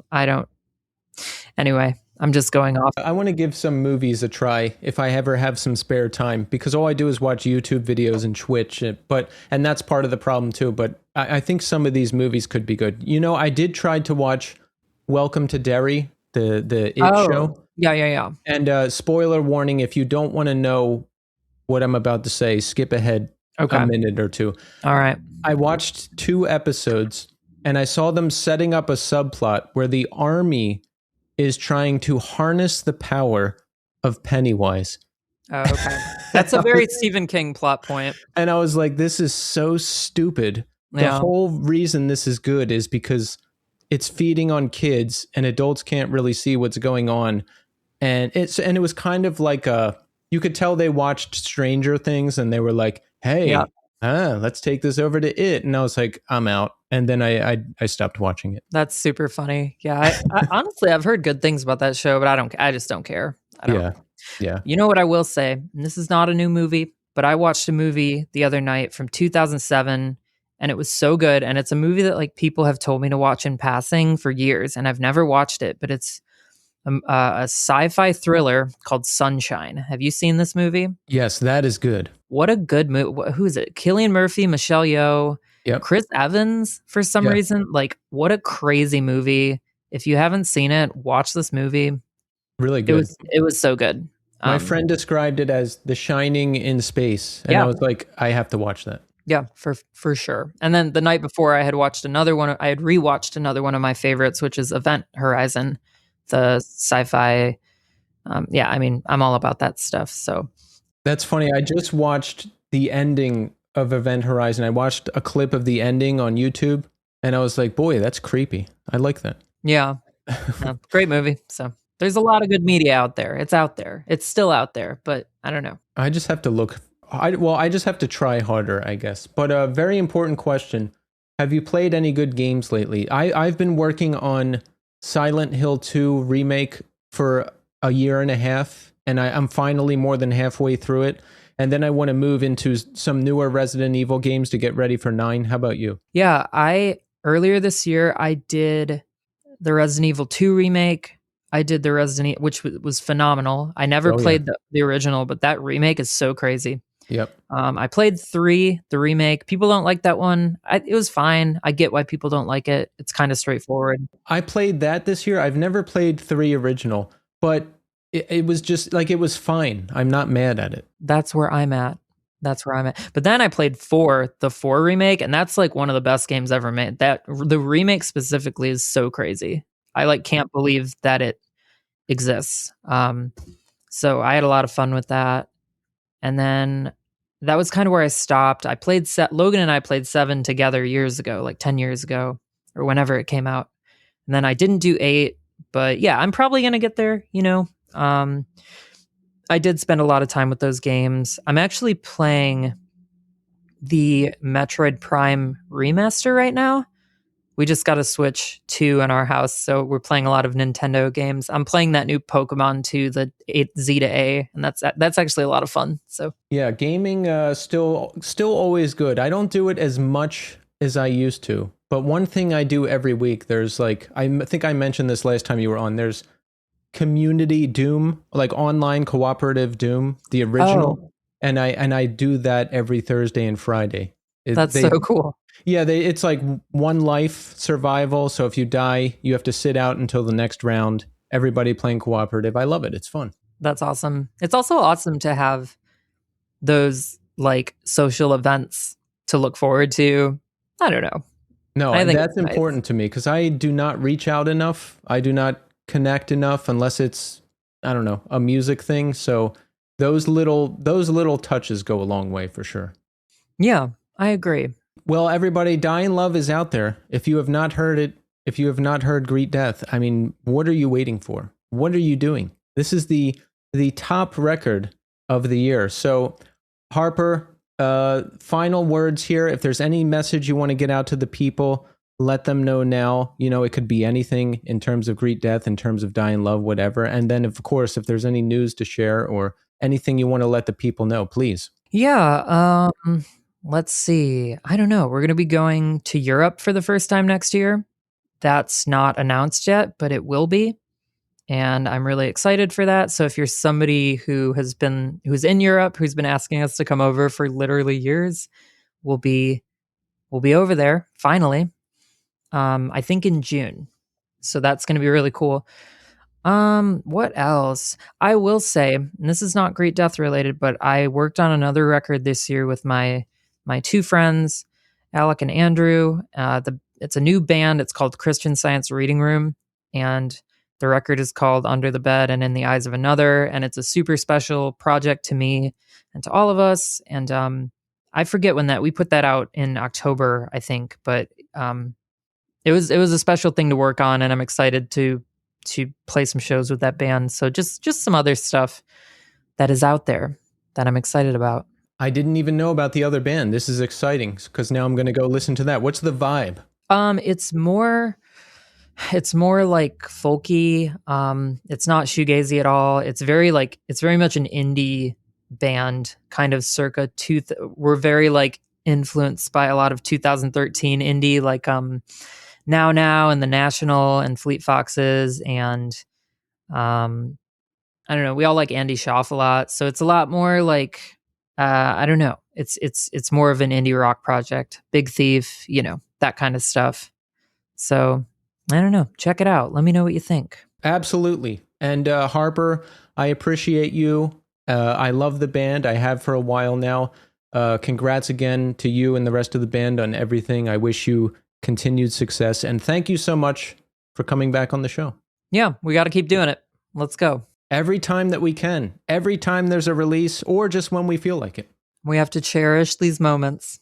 Anyway, I'm just going off. I want to give some movies a try if I ever have some spare time, because all I do is watch YouTube videos and Twitch, and that's part of the problem too. But I think some of these movies could be good. I did try to watch Welcome to Derry, the It show. Yeah. And spoiler warning, if you don't want to know what I'm about to say, skip ahead a minute or two. All right. I watched 2 episodes and I saw them setting up a subplot where the army is trying to harness the power of Pennywise. Oh, okay. That's a very Stephen King plot point. And I was like, this is so stupid. The whole reason this is good is because it's feeding on kids and adults can't really see what's going on. And it was kind of like you could tell they watched Stranger Things and they were like, hey, let's take this over to It. And I was like, I'm out. And then I stopped watching it. That's super funny. Yeah. I honestly, I've heard good things about that show, but I just don't care. Yeah. You know what I will say? And this is not a new movie, but I watched a movie the other night from 2007 and it was so good. And it's a movie that people have told me to watch in passing for years. And I've never watched it, but it's a sci-fi thriller called Sunshine. Have you seen this movie? Yes, that is good. What a good movie. Who is it? Cillian Murphy, Michelle Yeoh, Yep. Chris Evans for some reason. What a crazy movie. If you haven't seen it, watch this movie. Really It good. was so good. My friend described it as The Shining in space, and Yeah. I was like, I have to watch that. Yeah, for sure. And then the night before, I had rewatched another one of my favorites, which is Event Horizon, the sci-fi. Yeah, I mean, I'm all about that stuff. So That's funny. I just watched the ending of Event Horizon. I watched a clip of the ending on YouTube, and I was like, boy, that's creepy. I like that. yeah, great movie. So there's a lot of good media out there. It's out there. It's still out there, but I don't know. I just have to look. I just have to try harder, I guess. But a very important question. Have you played any good games lately? I've been working on Silent Hill 2 remake for a year and a half, and I'm finally more than halfway through it. And then I want to move into some newer Resident Evil games to get ready for 9. How about you? Yeah, earlier this year I did the Resident Evil 2 remake. I did the which was phenomenal. I never played the original, but that remake is so crazy. Yep. I played 3, the remake. People don't like that one. It was fine. I get why people don't like it. It's kind of straightforward. I played that this year. I've never played 3 original, but it was just like, it was fine. I'm not mad at it. That's where I'm at. But then I played 4, the 4 remake, and that's like one of the best games ever made. The remake specifically is so crazy. I can't believe that it exists. So I had a lot of fun with that. And then that was kind of where I stopped. Logan and I played 7 together years ago, like 10 years ago, or whenever it came out. And then I didn't do 8, but yeah, I'm probably going to get there, I did spend a lot of time with those games. I'm actually playing the Metroid Prime remaster right now. We just got a Switch 2 in our house, so we're playing a lot of Nintendo games. I'm playing that new Pokemon 2, the Z to A, and that's actually a lot of fun. So yeah, gaming still always good. I don't do it as much as I used to, but one thing I do every week, there's I think I mentioned this last time you were on. There's community Doom, like online cooperative Doom, the original, and I do that every Thursday and Friday. That's so cool. Yeah, it's like one life survival. So if you die, you have to sit out until the next round. Everybody playing cooperative. I love it. It's fun. That's awesome. It's also awesome to have those social events to look forward to. I don't know. No, I think that's important to me because I do not reach out enough. I do not connect enough unless it's, I don't know, a music thing. So those little touches go a long way for sure. Yeah, I agree. Well, everybody, Dying Love is out there. If you have not heard it, if you have not heard Greet Death, I mean, what are you waiting for? What are you doing? This is the top record of the year. So, Harper, final words here. If there's any message you want to get out to the people, let them know now. It could be anything in terms of Greet Death, in terms of Dying Love, whatever. And then, of course, if there's any news to share or anything you want to let the people know, please. Yeah. Let's see. I don't know. We're going to be going to Europe for the first time next year. That's not announced yet, but it will be. And I'm really excited for that. So if you're somebody who's in Europe, who's been asking us to come over for literally years, we'll be over there finally. I think in June. So that's going to be really cool. What else? I will say, and this is not Great Death related, but I worked on another record this year with my 2 friends, Alec and Andrew. It's a new band. It's called Christian Science Reading Room, and the record is called Under the Bed and In the Eyes of Another, and it's a super special project to me and to all of us. And I forget when we put that out in October, I think, but it was a special thing to work on, and I'm excited to play some shows with that band. So just some other stuff that is out there that I'm excited about. I didn't even know about the other band. This is exciting because now I'm going to go listen to that. What's the vibe? It's more like folky. It's not shoegazy at all. It's very much an indie band, kind of circa we're very influenced by a lot of 2013 indie, Now and The National and Fleet Foxes, and I don't know. We all like Andy Schaaf a lot, so it's a lot more I don't know. It's more of an indie rock project. Big Thief, that kind of stuff. So I don't know. Check it out. Let me know what you think. Absolutely. And Harper, I appreciate you. I love the band. I have for a while now. Congrats again to you and the rest of the band on everything. I wish you continued success. And thank you so much for coming back on the show. Yeah, we got to keep doing it. Let's go. Every time that we can. Every time there's a release, or just when we feel like it. We have to cherish these moments.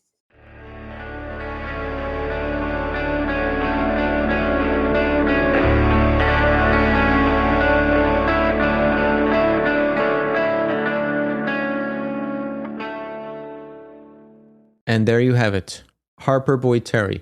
And there you have it. Harper Boyhtari.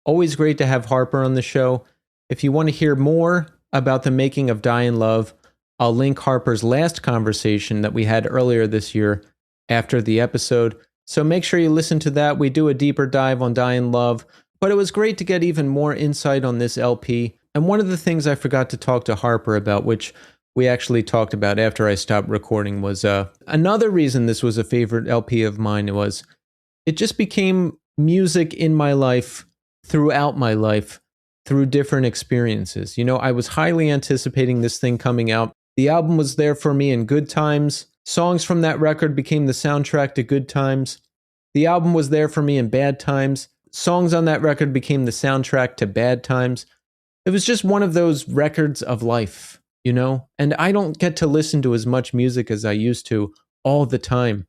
Always great to have Harper on the show. If you want to hear more about the making of Die in Love, I'll link Harper's last conversation that we had earlier this year after the episode. So make sure you listen to that. We do a deeper dive on Die in Love, but it was great to get even more insight on this LP. And one of the things I forgot to talk to Harper about, which we actually talked about after I stopped recording, was another reason this was a favorite LP of mine was it just became music in my life, throughout my life, through different experiences. You know, I was highly anticipating this thing coming out. The album was there for me in good times. Songs from that record became the soundtrack to good times. The album was there for me in bad times. Songs on that record became the soundtrack to bad times. It was just one of those records of life, you know? And I don't get to listen to as much music as I used to all the time.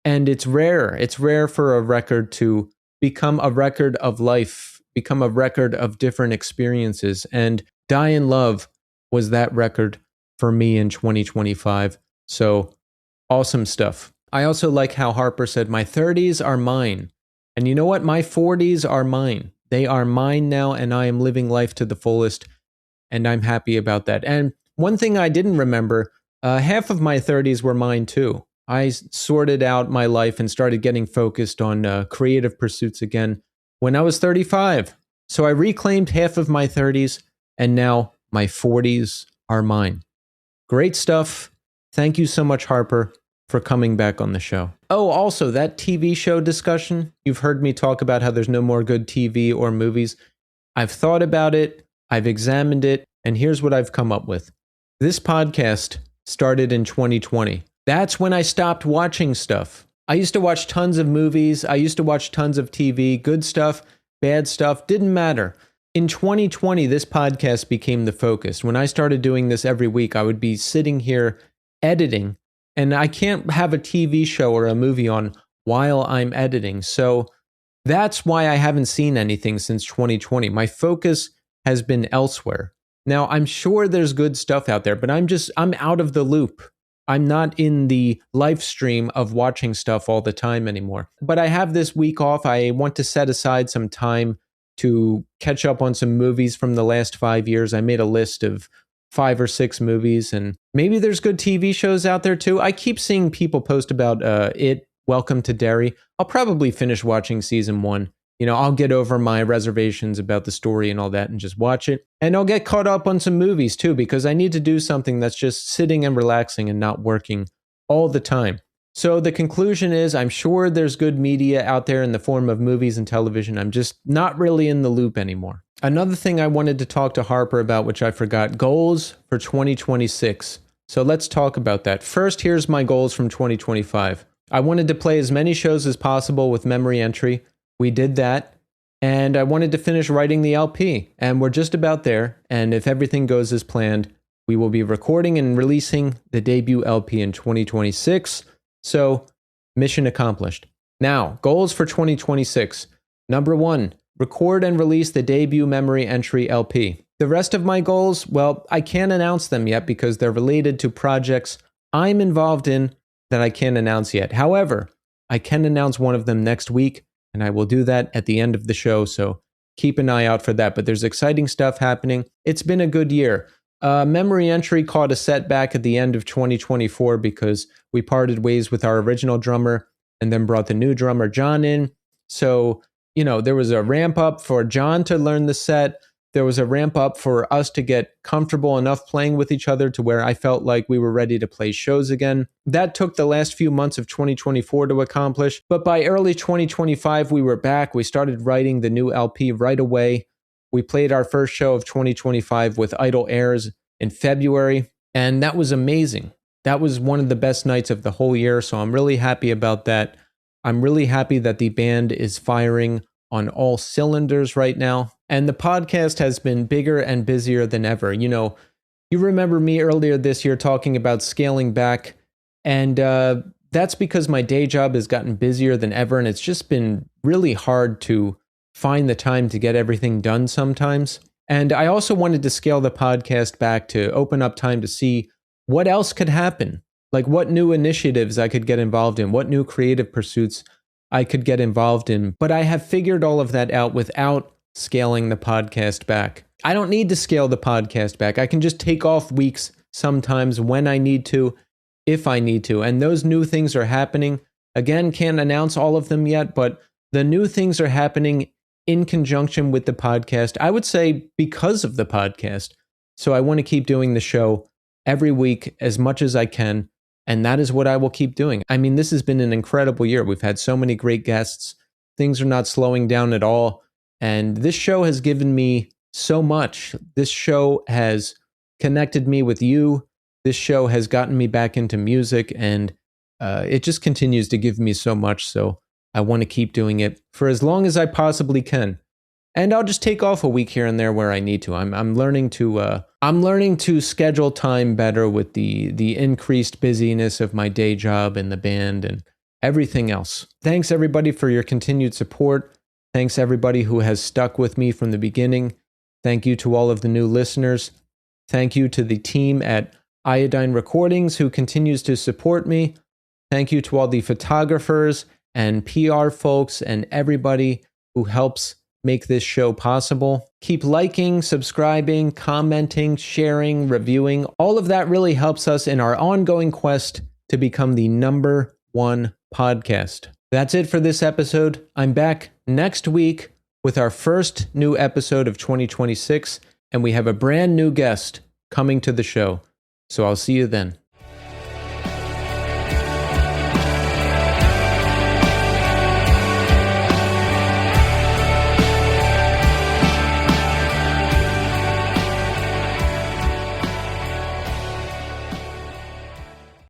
And it's rare. It's rare for a record to become a record of life, become a record of different experiences. And Die in Love was that record for me in 2025. So awesome stuff. I also like how Harper said, my 30s are mine. And you know what? My 40s are mine. They are mine now, and I am living life to the fullest. And I'm happy about that. And one thing I didn't remember, half of my 30s were mine too. I sorted out my life and started getting focused on creative pursuits again when I was 35. So I reclaimed half of my 30s, and now my 40s are mine. Great stuff. Thank you so much, Harper, for coming back on the show. Oh, also, that TV show discussion, you've heard me talk about how there's no more good TV or movies. I've thought about it, I've examined it, and here's what I've come up with. This podcast started in 2020. That's when I stopped watching stuff. I used to watch tons of movies. I used to watch tons of TV, good stuff, bad stuff, didn't matter. In 2020, this podcast became the focus. When I started doing this every week, I would be sitting here editing, and I can't have a TV show or a movie on while I'm editing. So that's why I haven't seen anything since 2020. My focus has been elsewhere. Now, I'm sure there's good stuff out there, but I'm out of the loop. I'm not in the live stream of watching stuff all the time anymore. But I have this week off. I want to set aside some time to catch up on some movies from the last 5 years. I made a list of 5 or 6 movies, and maybe there's good TV shows out there too. I keep seeing people post about Welcome to Derry. I'll probably finish watching season 1. You know, I'll get over my reservations about the story and all that and just watch it. And I'll get caught up on some movies too, because I need to do something that's just sitting and relaxing and not working all the time. So the conclusion is, I'm sure there's good media out there in the form of movies and television. I'm just not really in the loop anymore. Another thing I wanted to talk to Harper about, which I forgot, goals for 2026. So let's talk about that. First, here's my goals from 2025. I wanted to play as many shows as possible with Memory Entry. We did that, and I wanted to finish writing the LP, and we're just about there, and if everything goes as planned, we will be recording and releasing the debut LP in 2026, so mission accomplished. Now, goals for 2026. Number 1, record and release the debut Memory Entry LP. The rest of my goals, well, I can't announce them yet because they're related to projects I'm involved in that I can't announce yet. However, I can announce one of them next week, and I will do that at the end of the show, so keep an eye out for that. But there's exciting stuff happening. It's been a good year. Memory Entry caught a setback at the end of 2024 because we parted ways with our original drummer and then brought the new drummer, John, in. So, you know, there was a ramp up for John to learn the set. There was a ramp up for us to get comfortable enough playing with each other to where I felt like we were ready to play shows again. That took the last few months of 2024 to accomplish. But by early 2025, we were back. We started writing the new LP right away. We played our first show of 2025 with Idle Airs in February, and that was amazing. That was one of the best nights of the whole year, so I'm really happy about that. I'm really happy that the band is firing on all cylinders right now, and the podcast has been bigger and busier than ever. You know, you remember me earlier this year talking about scaling back, and that's because my day job has gotten busier than ever, and it's just been really hard to find the time to get everything done sometimes. And I also wanted to scale the podcast back to open up time to see what else could happen, like what new initiatives I could get involved in, what new creative pursuits I could get involved in. But I have figured all of that out without scaling the podcast back. I don't need to scale the podcast back. I can just take off weeks sometimes when I need to, if I need to. And those new things are happening. Again, can't announce all of them yet, but the new things are happening in conjunction with the podcast. I would say because of the podcast. So I want to keep doing the show every week as much as I can. And that is what I will keep doing. I mean, this has been an incredible year. We've had so many great guests. Things are not slowing down at all. And this show has given me so much. This show has connected me with you. This show has gotten me back into music. And it just continues to give me so much. So I want to keep doing it for as long as I possibly can. And I'll just take off a week here and there where I need to. I'm learning to schedule time better with the increased busyness of my day job and the band and everything else. Thanks everybody for your continued support. Thanks everybody who has stuck with me from the beginning. Thank you to all of the new listeners. Thank you to the team at Iodine Recordings who continues to support me. Thank you to all the photographers and PR folks and everybody who helps make this show possible. Keep liking, subscribing, commenting, sharing, reviewing. All of that really helps us in our ongoing quest to become the #1 podcast. That's it for this episode. I'm back next week with our first new episode of 2026, and we have a brand new guest coming to the show. So I'll see you then.